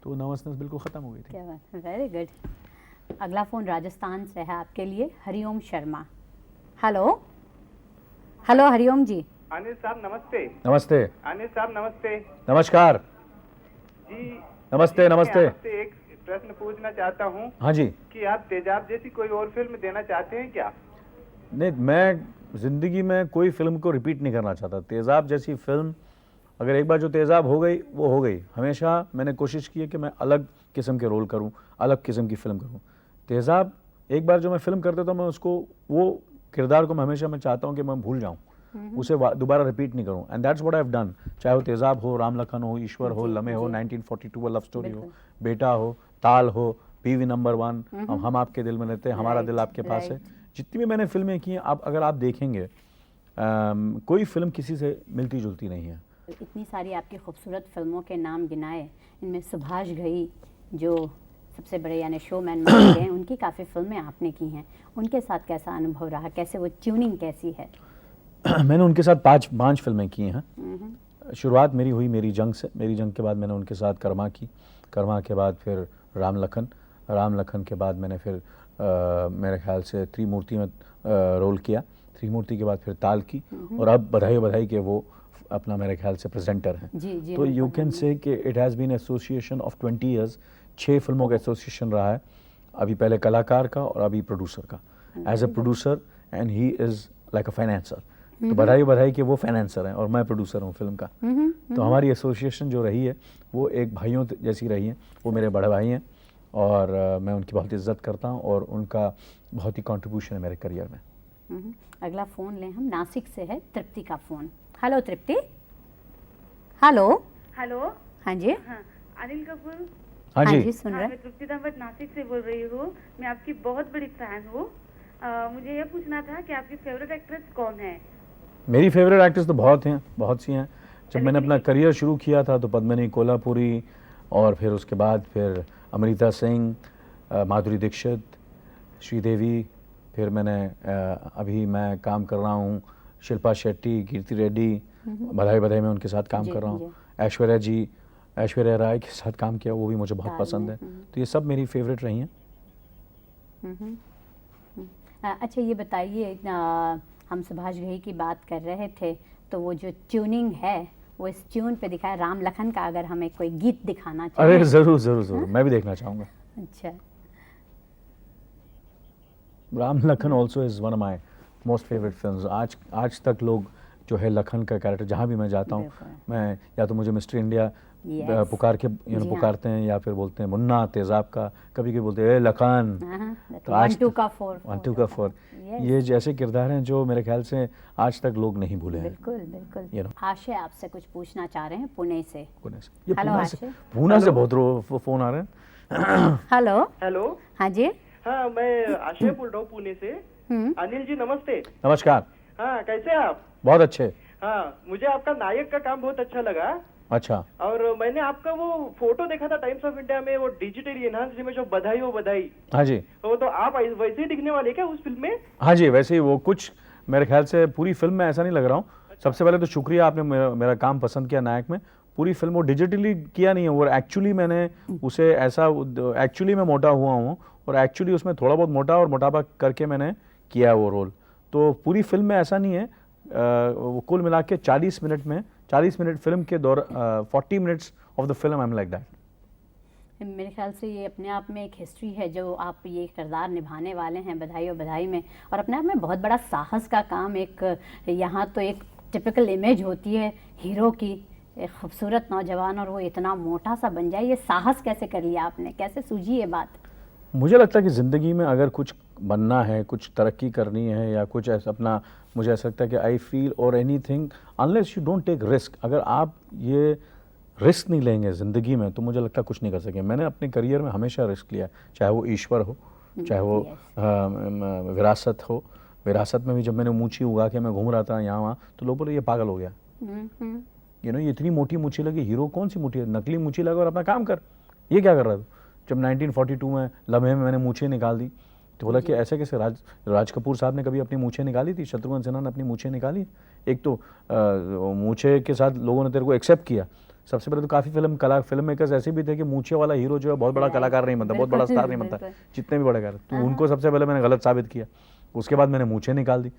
तो नर्वसनेस बिल्कुल खत्म हो गई थी। क्या बात है, वेरी गुड। अगला फोन राजस्थान से है आपके लिए, हरिओम शर्मा। Hello hello Hariom ji. अनिल साहब नमस्ते। नमस्ते अनिल साहब नमस्ते। नमस्कार जी नमस्ते नमस्ते। मैं आपसे एक प्रश्न पूछना चाहता हूँ। हाँ जी। कि आप तेजाब जैसी कोई और फिल्म देना चाहते हैं क्या? नहीं, मैं ज़िंदगी में कोई फिल्म को रिपीट नहीं करना चाहता। तेज़ाब जैसी फिल्म अगर एक बार जो तेज़ाब हो गई वो हो गई। हमेशा मैंने कोशिश की है कि मैं अलग किस्म के रोल करूं, अलग किस्म की फ़िल्म करूं। तेज़ाब एक बार जो मैं फ़िल्म कर देता हूं, मैं उसको, वो किरदार को मैं हमेशा मैं चाहता हूं कि मैं भूल जाऊं, उसे दोबारा रिपीट नहीं करूं। And that's what I have done. चाहे वो तेज़ाब हो, राम लखन हो, ईश्वर हो, लम्हे हो, 1942 लव स्टोरी हो, बेटा हो, ताल हो, पीवी नंबर 1, हम आपके दिल में रहते हैं, हमारा दिल आपके पास है, जितनी भी मैंने फिल्में की हैं, आप अगर आप देखेंगे कोई फिल्म किसी से मिलती जुलती नहीं है। इतनी सारी आपकी खूबसूरत फिल्मों के नाम गिनाए, इनमें सुभाष घई जो सबसे बड़े यानी शोमैन माने गए हैं, उनकी काफ़ी फिल्में आपने की हैं, उनके साथ कैसा अनुभव रहा, कैसे वो ट्यूनिंग कैसी है? मैंने उनके साथ पांच फिल्में की हैं। शुरुआत मेरी हुई मेरी जंग से। मेरी जंग के बाद मैंने उनके साथ कर्मा की, कर्मा के बाद फिर राम लखन, राम लखन के बाद मैंने फिर मेरे ख्याल से त्रिमूर्ति में रोल किया, त्रिमूर्ति के बाद फिर ताल की, और अब बधाई बधाई के वो अपना मेरे ख्याल से प्रेजेंटर हैं। जी, तो यू कैन से कि it has been association of 20 years. 6 फिल्मों का एसोसिएशन रहा है, अभी पहले कलाकार का और अभी प्रोड्यूसर का, as a producer, and he is like a financer. तो बधाई बधाई कि वो फाइनेंसर हैं और मैं प्रोड्यूसर हूँ फिल्म का। तो हमारी एसोसिएशन जो रही है वो एक भाइयों जैसी रही है। वो मेरे बड़े भाई हैं और मैं उनकी बहुत इज्जत करता हूँ और उनका बहुत ही कंट्रीब्यूशन है मेरे करियर में। अगला फ़ोन लें हम, नासिक से है तृप्ति का phone. Hello Tripti. Hello hello. हाँ जी। हाँ, अनिल कपूर। हाँ जी सुन हाँ, रहे। मैं तृप्ति दामट नासिक से बोल रही हूँ। मैं आपकी बहुत बड़ी फैन हूँ। मुझे ये पूछना था कि आपकी फेवरेट एक्ट्रेस कौन है? मेरी फेवरेट एक्ट्रेस तो बहुत सी हैं। जब मैंने अपना करियर शुरू किया था तो पद्मिनी कोल्हापुरी, और फिर उसके बाद फिर अमृता सिंह, माधुरी दीक्षित, श्रीदेवी, फिर मैंने अभी मैं काम कर रहा हूँ शिल्पा शेट्टी, कीर्ति रेड्डी, बधाई बधाई में उनके साथ काम कर रहा हूँ, ऐश्वर्या जी, ऐश्वर्या राय के साथ काम किया, वो भी मुझे बहुत पसंद है। तो ये सब मेरी फेवरेट रही हैं। अच्छा ये बताइए, हम सुभाष घई की बात कर रहे थे, तो वो जो ट्यूनिंग है वो इस ट्यून पे दिखाया, राम लखन का अगर हमें कोई गीत दिखाना चाहिए। अरे ज़रूर ज़रूर ज़रूर, मैं भी देखना चाहूँगा। अच्छा। Ram Lakhan also is one of my most favourite films. आज तक लोग जो है लखन का कैरेक्टर, जहाँ भी मैं जाता हूँ, मैं या तो मुझे मिस्टर इंडिया पुकार के पुकारते हैं, या फिर बोलते हैं मुन्ना तेजाब का, कभी कभी बोलते हैं ए लखन। तो 1 2 का 4 ये जैसे किरदार हैं जो मेरे ख्याल से आज तक लोग नहीं भूले हैं। बिल्कुल बिल्कुल। आशय आपसे कुछ पूछना चाह रहे हैं पुणे से। ये पूना से बहुत फ़ोन आ रहे हैं। Hello hello. हाँ जी। हाँ, मैं आशय बोल रहा हूँ पुणे से। अनिल जी नमस्ते। नमस्कार। हाँ, कैसे हैं आप? बहुत अच्छे। हाँ, मुझे आपका नायक का काम बहुत अच्छा लगा। अच्छा। और मैंने आपका वो फोटो देखा था टाइम्स ऑफ इंडिया में, वो डिजिटली एनहांस्ड इमेज ऑफ बधाई हो बधाई। हाँ जी। तो आप वैसे ही दिखने वाले क्या उस फिल्म में? हाँ जी, वैसे ही वो कुछ मेरे ख्याल से पूरी फिल्म में ऐसा नहीं लग रहा हूँ। सबसे पहले तो शुक्रिया, आपने मेरा काम पसंद किया नायक में। पूरी फिल्म वो डिजिटली किया नहीं है, वो एक्चुअली मैंने उसे ऐसा एक्चुअली मैं मोटा हुआ हूँ और एक्चुअली उसमें थोड़ा बहुत मोटा और मोटापा करके मैंने किया वो रोल। तो पूरी फिल्म में ऐसा नहीं है। वो कुल मिला के 40 मिनट फिल्म के दौर 40 minutes of the film I am like that. मेरे ख्याल से ये अपने आप में एक हिस्ट्री है जो आप ये किरदार निभाने वाले हैं बधाई और बधाई में, और अपने आप में बहुत बड़ा साहस का काम। एक यहाँ तो एक टिपिकल इमेज होती है हीरो की, एक खूबसूरत नौजवान, और वो इतना मोटा सा बन जाए, ये साहस कैसे कर लिया आपने, कैसे सूझी ये बात? मुझे लगता है कि ज़िंदगी में अगर कुछ बनना है, कुछ तरक्की करनी है या कुछ ऐसा अपना, मुझे ऐसा लगता है कि आई फील और anything unless you don't take risk, अगर आप ये रिस्क नहीं लेंगे ज़िंदगी में तो मुझे लगता है कुछ नहीं कर सकेंगे। मैंने अपने करियर में हमेशा रिस्क लिया, चाहे वो ईश्वर हो, चाहे वो विरासत हो। विरासत में भी जब मैंने मूछी उगा के मैं घूम रहा था यहाँ वहाँ, तो लोग बोले ये पागल हो गया, यू नो, ये इतनी मोटी मूछी लगी, हीरो कौन सी मूछी है, नकली मूछी लगा और अपना काम कर, ये क्या कर रहा था। जब 1942 में लम्हे में मैंने मूछें निकाल दी तो बोला कि ऐसे कैसे, राज कपूर साहब ने कभी अपनी मूछें निकाली थी, शत्रुघ्न सिन्हा ने अपनी मूछें निकाली। एक तो मूछे के साथ लोगों ने तेरे को एक्सेप्ट किया। सबसे पहले तो काफ़ी फिल्म मेकर्स ऐसे भी थे कि मूछे वाला हीरो जो है बहुत बड़ा कलाकार नहीं बनता, बहुत बड़ा स्टार नहीं बनता, जितने भी बड़े कर, तो उनको सबसे पहले मैंने गलत साबित किया। उसके बाद मैंने मूछें निकाल दी,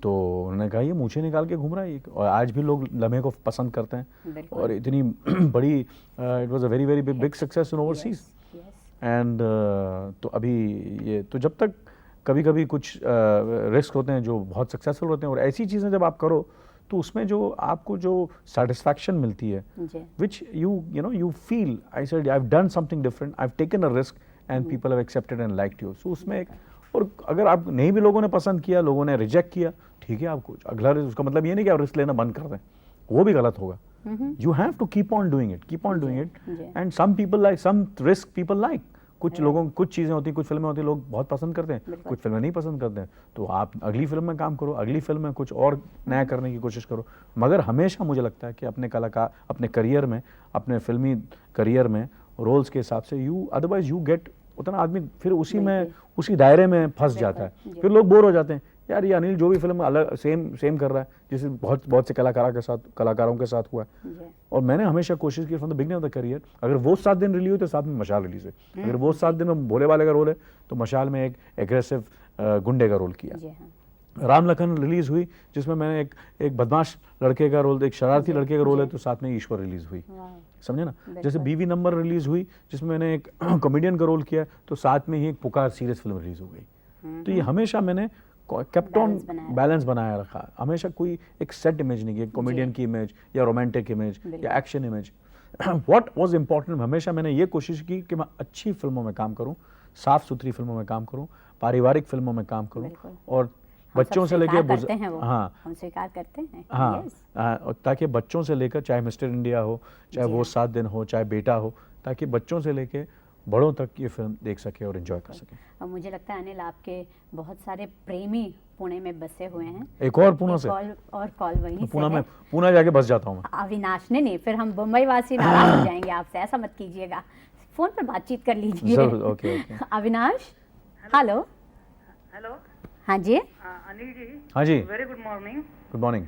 तो उन्होंने कहा ये मूछें निकाल के घूम रहा है, और आज भी लोग लम्हे को पसंद करते हैं, और इतनी बड़ी, it was a very very big success in overseas. And तो अभी ये तो जब तक कभी कभी कुछ रिस्क होते हैं जो बहुत सक्सेसफुल होते हैं, और ऐसी चीज़ें जब आप करो तो उसमें जो आपको जो सेटिस्फैक्शन मिलती है, which you know you feel I said I have done something different, I have taken a risk and people have accepted and liked you. So उसमें एक, और अगर आप नहीं भी लोगों ने पसंद किया, लोगों ने रिजेक्ट किया, ठीक है, आपको अगला रिस्क, उसका मतलब ये नहीं कि आप रिस्क लेना बंद कर दें, वो भी गलत होगा। You have to keep on doing it, and some people like, some risk people like. कुछ लोगों, कुछ चीज़ें होती हैं, कुछ फिल्में होती हैं, लोग बहुत पसंद करते हैं, कुछ फिल्में नहीं पसंद करते हैं, तो आप अगली फिल्म में काम करो, अगली फिल्म में कुछ और नया करने की कोशिश करो। मगर हमेशा मुझे लगता है कि अपने कलाकार, अपने करियर में, अपने फिल्मी करियर में रोल्स के हिसाब से अदरवाइज यू गेट, उतना आदमी फिर उसी में, उसी दायरे में फंस जाता है, फिर लोग बोर हो जाते हैं, यार ये अनिल जो भी फिल्म अलग सेम कर रहा है, जैसे बहुत से कलाकारों के साथ हुआ है। और मैंने हमेशा कोशिश की from the beginning of the career, अगर वो 7 दिन रिलीज हुई तो 7 में मशाल रिलीज हुई, अगर वो 7 दिन में भोले वाले का रोल है तो मशाल में एक एग्रेसिव गुंडे का रोल किया। राम लखन रिलीज हुई जिसमें मैंने एक बदमाश लड़के का रोल, एक शरारती लड़के का रोल है, तो साथ में ईश्वर रिलीज हुई, समझे ना। जैसे बीवी नंबर रिलीज हुई जिसमें मैंने एक कॉमेडियन का रोल किया, तो साथ में ही एक पुकार सीरियस फिल्म रिलीज हो गई। तो ये हमेशा मैंने केप्ट ऑन बैलेंस बनाया रखा, हमेशा कोई एक सेट इमेज नहीं की, कॉमेडियन की इमेज या रोमांटिक इमेज या action image. What was important, हमेशा मैंने ये कोशिश की कि मैं अच्छी फिल्मों में काम करूं, साफ सुथरी फिल्मों में काम करूं, पारिवारिक फिल्मों में काम करूं, और बच्चों से लेकर, हाँ, हम स्वीकार करते हैं, हाँ, ताकि बच्चों से लेकर, चाहे मिस्टर इंडिया हो, चाहे वो 7 दिन हो, चाहे बेटा हो, ताकि बच्चों से लेकर बड़ों तक ये फिल्म देख सके और एंजॉय कर सके। और मुझे लगता है अनिल, आपके बहुत सारे प्रेमी पुणे में बसे हुए हैं। एक और पुणे से और कॉल वहीं पुणे में, पुणे जाके बस जाता हूँ मैं। अविनाश ने नहीं, फिर हम मुंबई वासी नाराज हो जाएंगे आपसे, ऐसा मत कीजिएगा, फोन पर बातचीत कर लीजिए। ओके। अविनाश, हेलो। हेलो, हाँ जी। अनिल जी। हाँ जी, very good morning. Good morning.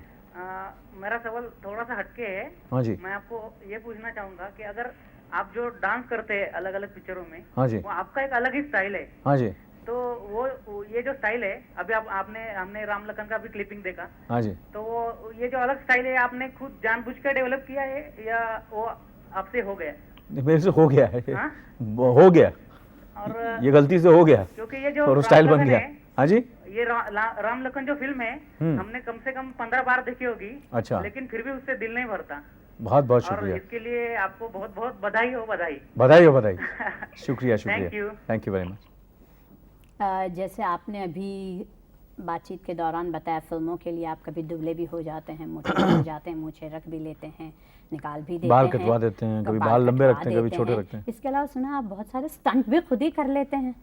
मेरा सवाल थोड़ा सा हटके है। हाँ जी। मैं आपको ये पूछना चाहूंगा कि अगर आप जो डांस करते हैं अलग अलग पिक्चरों में, हाँ जी, वो आपका एक अलग ही स्टाइल है। हाँ जी, तो वो ये जो स्टाइल है, अभी हमने राम लखन का भी क्लिपिंग देखा, हाँ जी, तो वो ये जो अलग स्टाइल है आपने खुद जानबूझकर डेवलप किया है या वो आपसे हो गया? मेरे से हो गया है। हाँ? हो गया, और ये गलती से हो गया, क्योंकि ये जो और स्टाइल बन गया। हाँ जी, ये राम लखन जो फिल्म है, हमने कम से कम 15 बार देखी होगी। अच्छा, लेकिन फिर भी उससे दिल नहीं भरता। बहुत बहुत और शुक्रिया, इसके लिए आपको बहुत बहुत बधाई हो, बधाई। बधाई हो, बधाई। शुक्रिया, थैंक यू वेरी मच। जैसे आपने अभी बातचीत के दौरान बताया, फिल्मों के लिए आप कभी दुबले भी हो जाते हैं, मोटे हो जाते हैं, मूछें रख भी लेते हैं, निकाल भी देते हैं, बाल कटवा देते हैं, कभी बाल लंबे रखते हैं, कभी छोटे रखते हैं। इसके अलावा सुना आप बहुत सारे स्टंट भी खुद ही कर लेते हैं।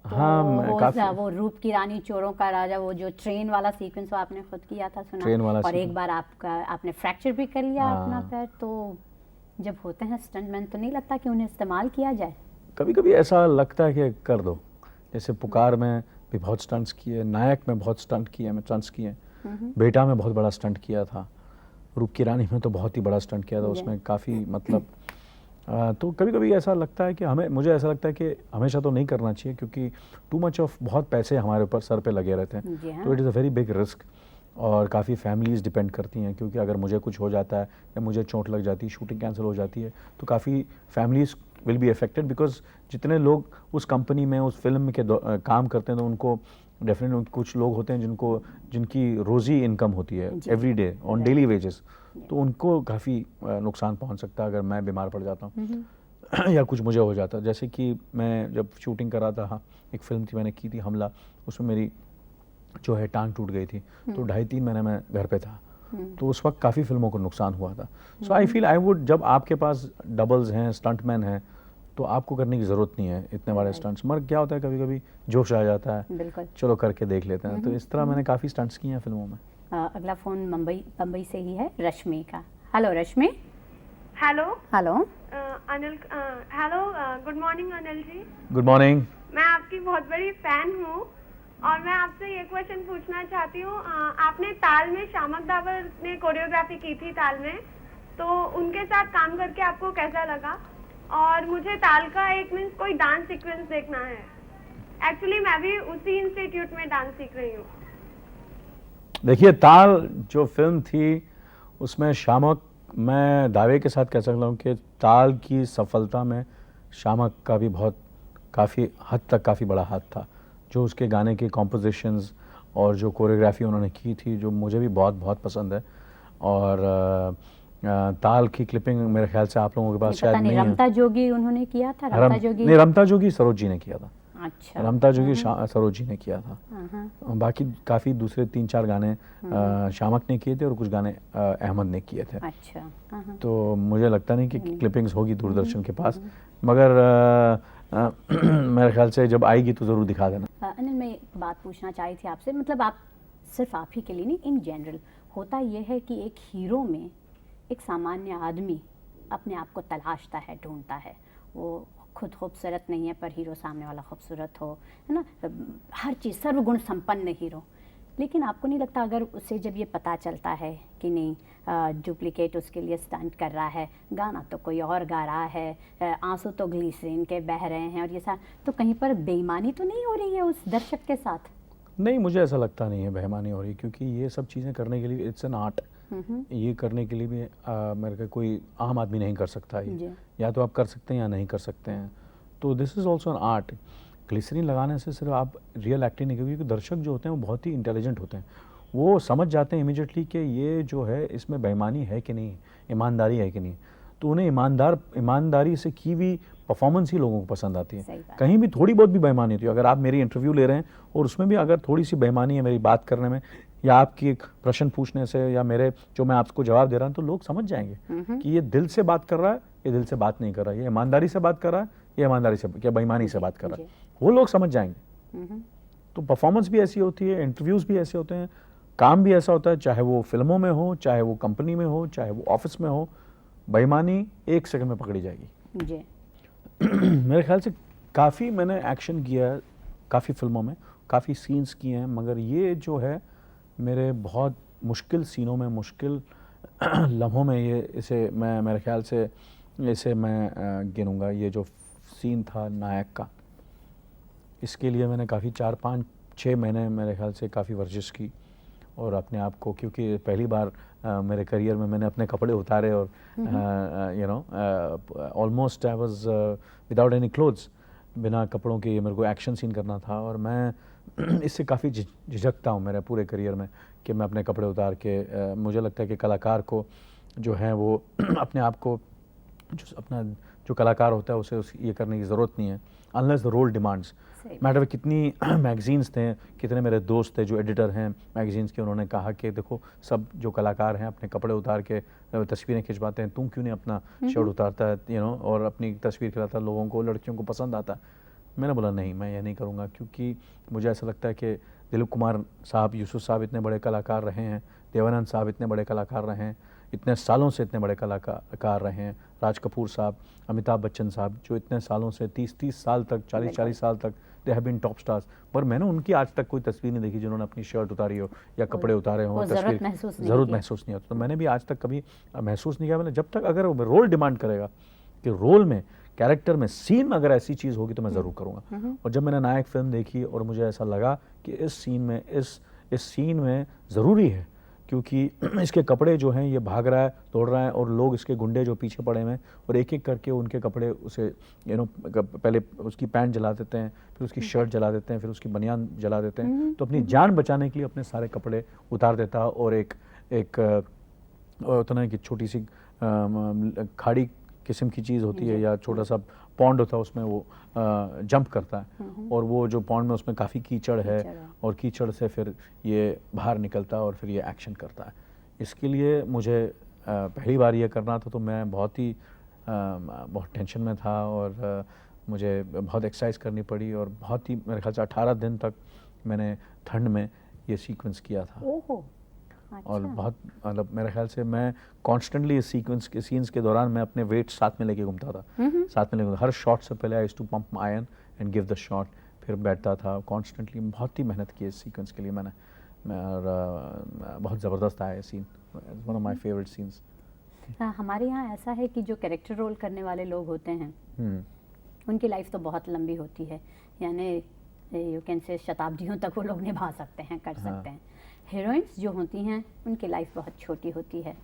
तो हाँ, वो रूप की रानी चोरों का राजा, वो जो ट्रेन वाला सीक्वेंस वो आपने खुद किया था, सुना। ट्रेन वाला और एक बार आपने फ्रैक्चर भी कर लिया अपना पैर। तो जब होते हैं स्टंटमैन, तो नहीं लगता कि उन्हें इस्तेमाल किया जाए? कभी कभी ऐसा लगता है कि कर दो। जैसे पुकार में भी बहुत स्टंट्स किए, नायक में बहुत स्टंट किए, बेटा में बहुत बड़ा स्टंट किया था, रूप की रानी में तो बहुत ही बड़ा स्टंट किया था, उसमें काफ़ी मतलब तो कभी कभी ऐसा लगता है कि मुझे ऐसा लगता है कि हमेशा तो नहीं करना चाहिए, क्योंकि टू मच ऑफ बहुत पैसे हमारे ऊपर सर पे लगे रहते हैं, तो it is a very big risk. और काफ़ी फैमिलीज़ डिपेंड करती हैं, क्योंकि अगर मुझे कुछ हो जाता है या मुझे चोट लग जाती है, शूटिंग कैंसिल हो जाती है, तो काफ़ी families will be affected, because जितने लोग उस कंपनी में उस फिल्म के काम करते हैं तो उनको डेफिनेटली कुछ लोग होते हैं जिनकी रोज़ी इनकम होती है every day on daily wages, तो उनको काफ़ी नुकसान पहुंच सकता है अगर मैं बीमार पड़ जाता हूं या कुछ मुझे हो जाता। जैसे कि मैं जब शूटिंग कर रहा था, हाँ, एक फिल्म थी मैंने की थी हमला, उसमें मेरी जो है टांग टूट गई थी, तो 2.5-3 महीने मैं घर पे था, तो उस वक्त काफ़ी फिल्मों को नुकसान हुआ था। सो आई फील आई वुड, जब आपके पास डबल्स हैं, स्टंटमैन हैं, तो आपको करने की ज़रूरत नहीं है इतने बड़े स्टंट्स, मगर क्या होता है कभी कभी जोश आ जाता है, चलो करके देख लेते हैं, तो इस तरह मैंने काफ़ी स्टंट्स किए हैं फिल्मों में। अगला फ़ोन मुंबई से ही है, रश्मि का। Hello Rashmi. Hello hello Anil, hello, good morning Anil ji. Good morning. मैं आपकी बहुत बड़ी फैन हूँ और मैं आपसे ये क्वेश्चन पूछना चाहती हूँ, आपने ताल में शामक दावर ने कोरियोग्राफी की थी ताल में, तो उनके साथ काम करके आपको कैसा लगा? और मुझे ताल का एक मीन्स कोई डांस सीक्वेंस देखना है, एक्चुअली मैं भी उसी इंस्टीट्यूट में डांस सीख रही हूँ। देखिए, ताल जो फिल्म थी उसमें शामक, मैं दावे के साथ कह सकता हूँ कि ताल की सफलता में शामक का भी काफ़ी हद तक काफ़ी बड़ा हाथ था। जो उसके गाने की कॉम्पोजिशंस और जो कोरियोग्राफी उन्होंने की थी, जो मुझे भी बहुत पसंद है। और ताल की क्लिपिंग मेरे ख्याल से आप लोगों के पास शायद नहीं है। रमता जोगी उन्होंने किया था? रमता जोगी सरोज जी ने किया था। अच्छा। रमता जोगी सरोज जी ने किया था। बाकी काफ़ी दूसरे 3-4 गाने शामक ने किए थे और कुछ गाने अहमद ने किए थे। अच्छा। तो मुझे लगता नहीं कि क्लिपिंग्स होगी दूरदर्शन के पास, मगर मेरे ख्याल से जब आएगी तो ज़रूर दिखा देना। अनिल, मैं एक बात पूछना चाही थी आपसे, मतलब आप सिर्फ आप ही के लिए नहीं, इन जनरल होता यह है कि एक हीरो में एक सामान्य आदमी अपने आप को तलाशता है, ढूंढता है। वो खुद खूबसूरत नहीं है पर हीरो सामने वाला खूबसूरत हो, है ना, हर चीज़ सर्वगुण संपन्न हीरो। लेकिन आपको नहीं लगता अगर उसे जब ये पता चलता है कि नहीं डुप्लीकेट उसके लिए स्टंट कर रहा है, गाना तो कोई और गा रहा है, आंसू तो ग्लिसरीन के बह रहे हैं और ये सब, तो कहीं पर बेईमानी तो नहीं हो रही है उस दर्शक के साथ? नहीं, मुझे ऐसा लगता नहीं है बेईमानी हो रही, क्योंकि ये सब चीज़ें करने के लिए इट्स एन आर्ट। ये करने के लिए भी मेरे का कोई आम आदमी नहीं कर सकता ये, या तो आप कर सकते हैं या नहीं कर सकते हैं। तो this is also an art. Glycerine लगाने से सिर्फ आप रियल एक्टिंग नहीं, क्योंकि दर्शक जो होते हैं वो बहुत ही इंटेलिजेंट होते हैं, वो समझ जाते हैं इमीडिएटली कि ये जो है इसमें बेईमानी है कि नहीं, ईमानदारी है कि नहीं। तो उन्हें ईमानदारी से की हुई परफॉर्मेंस ही लोगों को पसंद आती है। कहीं भी थोड़ी बहुत भी बेईमानी होती है, अगर आप मेरी इंटरव्यू ले रहे हैं और उसमें भी अगर थोड़ी सी बेईमानी है मेरी बात करने में या आपकी एक प्रश्न पूछने से या मेरे जो मैं आपको जवाब दे रहा हूँ, तो लोग समझ जाएंगे कि ये दिल से बात कर रहा है, ये दिल से बात नहीं कर रहा है, ये ईमानदारी से बात कर रहा है, ये ईमानदारी से क्या बेईमानी से बात कर रहा है, वो लोग समझ जाएंगे। तो परफॉर्मेंस भी ऐसी होती है, इंटरव्यूज़ भी ऐसे होते हैं, काम भी ऐसा होता है, चाहे वो फिल्मों में हो, चाहे वो कंपनी में हो, चाहे वो ऑफिस में हो, बेईमानी 1 सेकंड में पकड़ी जाएगी जी। मेरे ख्याल से काफ़ी मैंने एक्शन किया है, काफ़ी फिल्मों में काफ़ी सीन्स किए हैं, मगर ये जो है मेरे बहुत मुश्किल सीनों में, मुश्किल लम्हों में इसे मैं मेरे ख्याल से इसे मैं गिनूँगा। ये जो सीन था नायक का, इसके लिए मैंने काफ़ी 4-5-6 महीने मेरे ख्याल से काफ़ी वर्जिश की और अपने आप को, क्योंकि पहली बार मेरे करियर में मैंने अपने कपड़े उतारे और you know almost I was without any clothes, बिना कपड़ों के मेरे को एक्शन सीन करना था। और मैं इससे काफ़ी झिझकता हूँ मेरे पूरे करियर में कि मैं अपने कपड़े उतार के मुझे लगता है कि कलाकार को जो है वो अपने आप को जो कलाकार होता है उसे ये करने की ज़रूरत नहीं है unless the role demands. Matter कितनी मैगजीन्स थे, कितने मेरे दोस्त थे जो एडिटर हैं मैगजीन्स के, उन्होंने कहा कि देखो सब जो कलाकार हैं अपने कपड़े उतार के तस्वीरें खिंचवाते हैं, तुम क्यों नहीं अपना शर्ट उतारता है यू नो और अपनी तस्वीर खिलाता है, लोगों को, लड़कियों को पसंद आता है। मैंने बोला नहीं, मैं ये नहीं करूँगा, क्योंकि मुझे ऐसा लगता है कि दिलीप कुमार साहब, यूसुफ साहब इतने बड़े कलाकार रहे हैं, देवानंद साहब इतने बड़े कलाकार रहे हैं, इतने सालों से इतने बड़े कलाकार रहे हैं, राज कपूर साहब, अमिताभ बच्चन साहब जो इतने सालों से 30-30 साल तक, 40-40 साल तक they have been top stars, पर मैंने उनकी आज तक कोई तस्वीर नहीं देखी जिन्होंने अपनी शर्ट उतारी हो या कपड़े उतारे हों, तस्वीर ज़रूरत महसूस नहीं होती। तो मैंने भी आज तक कभी महसूस नहीं किया। मैंने जब तक अगर रोल डिमांड करेगा कि रोल में, कैरेक्टर में, सीन में अगर ऐसी चीज़ होगी तो मैं ज़रूर करूँगा। और जब मैंने नायक फिल्म देखी और मुझे ऐसा लगा कि इस सीन में, इस इस सीन में ज़रूरी है, क्योंकि इसके कपड़े जो हैं, ये भाग रहा है, दौड़ रहा है, और लोग इसके गुंडे जो पीछे पड़े हुए हैं, और एक एक करके उनके कपड़े उसे पहले उसकी पैंट जला देते हैं, फिर उसकी शर्ट जला देते हैं, फिर उसकी बनियान जला देते हैं। तो अपनी जान बचाने के लिए अपने सारे कपड़े उतार देता है, और एक होता है कि छोटी सी खाड़ी किस्म की चीज़ होती है या छोटा सा पॉन्ड होता है, उसमें वो जंप करता है, और वो जो पॉन्ड में उसमें काफ़ी कीचड़ है, और कीचड़ से फिर ये बाहर निकलता है और फिर ये एक्शन करता है। इसके लिए मुझे पहली बार ये करना था, तो मैं बहुत टेंशन में था, और मुझे बहुत एक्सरसाइज करनी पड़ी, और बहुत ही मेरे ख्याल से 18 दिन तक मैंने ठंड में ये सीक्वेंस किया था। और बहुत मतलब मेरे ख्याल से मैं कॉन्स्टेंटली इस सीक्वेंस के सीन्स के दौरान मैं अपने वेट साथ में लेके घूमता था, साथ में लेके हर शॉट से पहले I used to pump my iron and give the shot, फिर बैठता था कॉन्स्टेंटली। बहुत ही मेहनत की इस सीक्वेंस के लिए मैं और बहुत ज़बरदस्त आया scene, one of my favourite scenes. हमारे यहाँ ऐसा है कि जो कैरेक्टर रोल करने वाले लोग होते हैं उनकी लाइफ तो बहुत लंबी होती है, यानी यू कैन से शताब्दियों तक वो लोग निभा सकते हैं, कर सकते हैं। हीरोइंस जो होती हैं उनकी लाइफ बहुत छोटी होती है।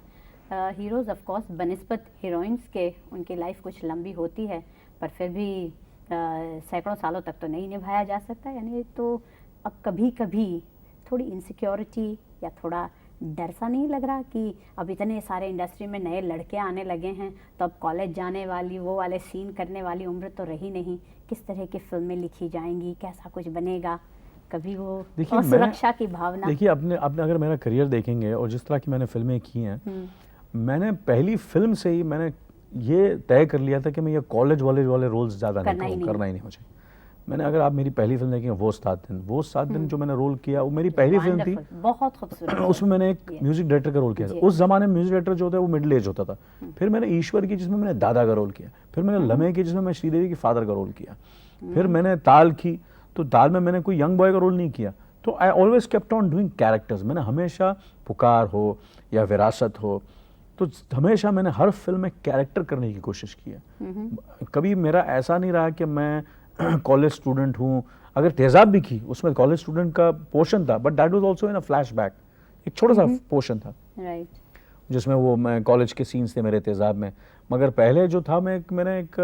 हीरोज़ ऑफ कोर्स बनिस्बत हीरोइंस के उनकी लाइफ कुछ लंबी होती है, पर फिर भी सैकड़ों सालों तक तो नहीं निभाया जा सकता। यानी तो अब कभी कभी थोड़ी इनसिक्योरिटी या थोड़ा डर सा नहीं लग रहा कि अब इतने सारे इंडस्ट्री में नए लड़के आने लगे हैं, तो अब कॉलेज जाने वाली वो वाले सीन करने वाली उम्र तो रही नहीं, किस तरह की फिल्में लिखी जाएंगी, कैसा कुछ बनेगा, कभी वो सुरक्षा की भावना। देखिए अपने अगर मेरा करियर देखेंगे और जिस तरह की मैंने फिल्में की हैं, मैंने पहली फिल्म से ही मैंने ये तय कर लिया था कि मैं ये कॉलेज वाले रोल्स ज़्यादा करना ही नहीं मुझे। मैंने अगर आप मेरी पहली फिल्म देखेंगे वो 7 दिन जो मैंने रोल किया, वो मेरी पहली फिल्म थी, बहुत खूबसूरत। उसमें मैंने एक म्यूजिक डायरेक्टर का रोल किया था। उस जमाने में म्यूजिक डायरेक्टर जो होता है वो मिडिल एज होता था। फिर मैंने ईश्वर की जिसमें मैंने दादा का रोल किया, फिर मैंने लम्हे की जिसमें मैं श्रीदेवी की फादर का रोल किया, फिर मैंने ताल की, तो ताल में मैंने कोई यंग बॉय का रोल नहीं किया। तो I always kept on doing characters. मैंने हमेशा पुकार हो या विरासत हो, तो हमेशा मैंने हर फिल्म में कैरेक्टर करने की कोशिश की है। कभी मेरा ऐसा नहीं रहा कि मैं कॉलेज स्टूडेंट हूँ। अगर तेजाब भी की उसमें कॉलेज स्टूडेंट का पोर्शन था, but that was also in a flashback, एक छोटा सा पोर्शन था जिसमें वो मैं कॉलेज के सीन्स थे मेरे तेजाब में। मगर पहले जो था मैंने एक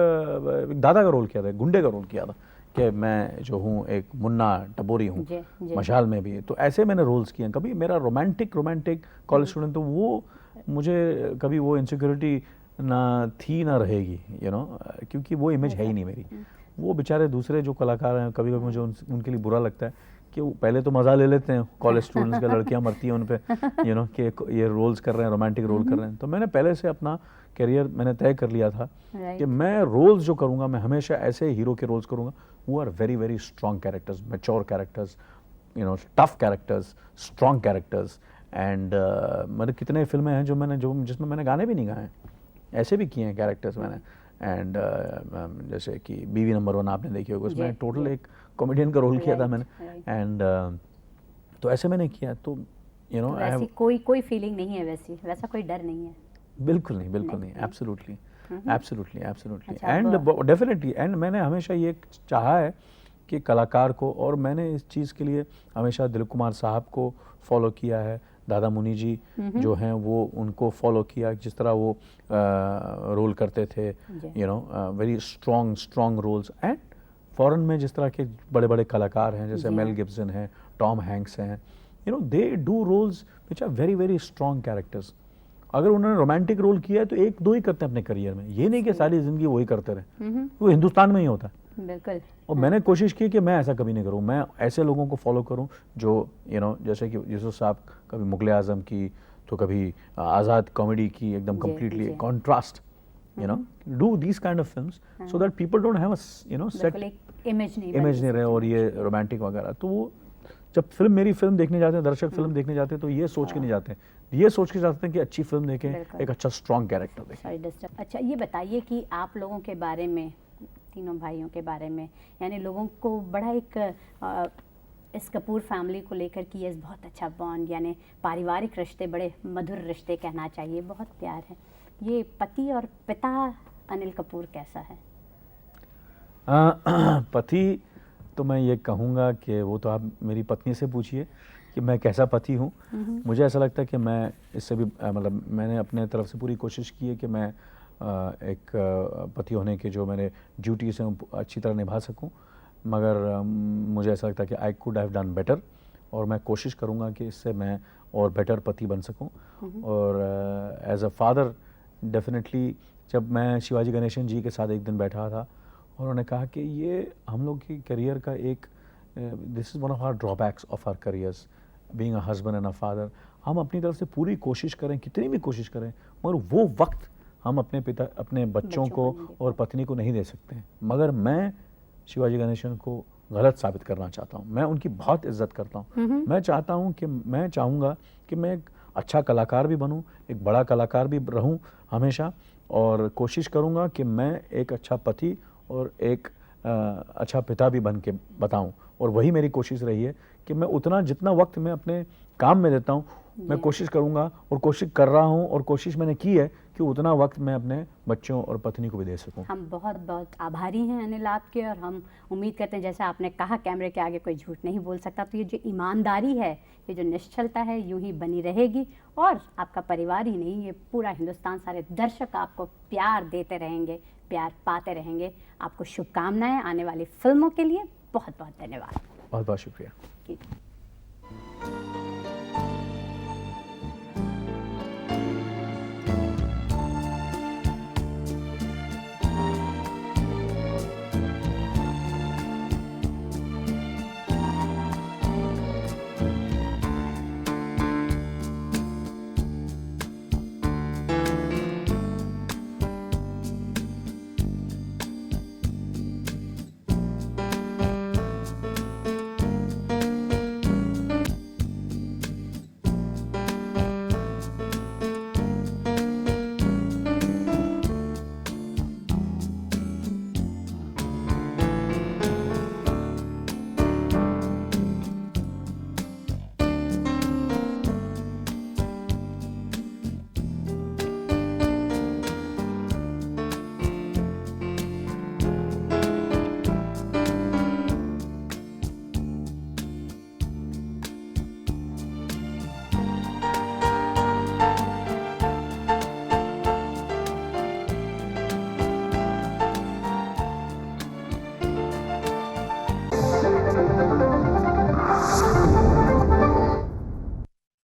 दादा का रोल किया था, गुंडे का रोल किया था कि मैं जो हूँ एक मुन्ना टपोरी हूँ, मशाल में भी। तो ऐसे मैंने रोल्स किए। कभी मेरा रोमांटिक कॉलेज स्टूडेंट, तो वो मुझे कभी वो इनसिक्योरिटी ना थी ना रहेगी, क्योंकि वो इमेज है ही नहीं मेरी। वो बेचारे दूसरे जो कलाकार हैं, कभी कभी मुझे उनके लिए बुरा लगता है कि वो पहले तो मज़ा ले लेते हैं कॉलेज स्टूडेंट्स का, लड़कियां मरती हैं उन पे, कि ये रोल्स कर रहे हैं, रोमांटिक रोल कर रहे हैं। तो मैंने पहले से अपना करियर मैंने तय कर लिया था कि मैं रोल्स जो करूँगा, मैं हमेशा ऐसे हीरो के रोल्स करूँगा वो are very very strong characters, mature characters, tough characters, strong characters. And मेरे कितने फिल्में हैं जिसमें मैंने गाने भी नहीं गाए, ऐसे भी किए हैं कैरेक्टर्स मैंने। एंड जैसे कि बीवी नंबर 1 आपने देखी होगी, उसमें टोटल एक कॉमेडियन का रोल किया था मैंने। एंड तो ऐसे मैंने किया। तो वैसी कोई फीलिंग नहीं है, वैसा कोई डर नहीं है। बिल्कुल नहीं, एब्सोल्युटली। एंड डेफिनेटली, एंड मैंने हमेशा ये चाहा है कि कलाकार को, और मैंने इस चीज़ के लिए हमेशा दिलीप कुमार साहब को फॉलो किया है, दादा मुनि जी जो हैं वो उनको फॉलो किया, जिस तरह वो रोल करते थे, very strong roles. And foreign में जिस तरह के बड़े बड़े कलाकार हैं, जैसे मेल गिब्सन हैं, टॉम हैंक्स हैं, they do roles which are very very strong characters. अगर उन्होंने रोमांटिक रोल किया है तो 1-2 ही करते हैं अपने करियर में, ये नहीं कि सारी जिंदगी वही करते रहे। वो हिंदुस्तान में ही होता है। बिल्कुल। और मैंने कोशिश की कि मैं ऐसा कभी नहीं करूं, मैं ऐसे लोगों को फॉलो करूं जो जैसे कि यूसुफ साहब कभी मुगले आजम की, तो कभी आज़ाद कॉमेडी की, एकदम completely contrast, do these kind of films so that people don't have a set image नहीं रहे, और ये रोमांटिक वगैरह। तो वो जब मेरी फिल्म देखने जाते हैं, दर्शक फिल्म देखने जाते हैं, तो ये सोच के नहीं जाते हैं, ये सोच के जाते हैं कि अच्छी फिल्म देखें, एक अच्छा स्ट्रॉन्ग कैरेक्टर देखें। अच्छा, ये बताइए कि आप लोगों के बारे में, तीनों भाइयों के बारे में, यानी लोगों को बड़ा एक इस कपूर फैमिली को लेकर कि ये बहुत अच्छा बॉन्ड, यानी पारिवारिक रिश्ते, बड़े मधुर रिश्ते कहना चाहिए, बहुत प्यार है। ये पति और पिता अनिल कपूर कैसा है? पति तो मैं ये कहूँगा कि वो तो आप मेरी पत्नी से पूछिए कि मैं कैसा पति हूँ। मुझे ऐसा लगता है कि मैं इससे भी मतलब मैंने अपने तरफ से पूरी कोशिश की है कि मैं एक पति होने के जो मैंने ड्यूटीज़ हैं अच्छी तरह निभा सकूँ, मगर मुझे ऐसा लगता है कि I could have done better, और मैं कोशिश करूँगा कि इससे मैं और बेटर पति बन सकूँ। और एज अ फादर डेफिनेटली, जब मैं शिवाजी गणेशन जी के साथ एक दिन बैठा था और उन्होंने कहा कि ये हम लोग की करियर का एक this is one of our drawbacks of our careers being a husband and a father. हम अपनी तरफ से पूरी कोशिश करें, कितनी भी कोशिश करें, मगर वो वक्त हम अपने बच्चों को और पत्नी को नहीं दे सकते। मगर मैं शिवाजी गणेशन को गलत साबित करना चाहता हूँ। मैं उनकी बहुत इज्जत करता हूँ। मैं चाहता हूँ कि मैं चाहूँगा कि मैं एक अच्छा कलाकार भी बनूँ, एक बड़ा कलाकार भी रहूँ हमेशा, और कोशिश करूँगा कि मैं एक अच्छा पति और एक अच्छा पिता भी बन के बताऊँ। और वही मेरी कोशिश रही है कि मैं उतना जितना वक्त मैं अपने काम में देता हूँ, मैं कोशिश करूँगा और कोशिश कर रहा हूँ, और कोशिश मैंने की है कि उतना वक्त मैं अपने बच्चों और पत्नी को भी दे सकूँ। हम बहुत बहुत आभारी हैं अनिल आपके, और हम उम्मीद करते हैं, जैसे आपने कहा कैमरे के आगे कोई झूठ नहीं बोल सकता, तो ये जो ईमानदारी है, ये जो निश्चलता है, यूं ही बनी रहेगी, और आपका परिवार ही नहीं, ये पूरा हिंदुस्तान, सारे दर्शक आपको प्यार देते रहेंगे, प्यार पाते रहेंगे। आपको शुभकामनाएं आने वाली फिल्मों के लिए। बहुत बहुत धन्यवाद। बहुत बहुत शुक्रिया।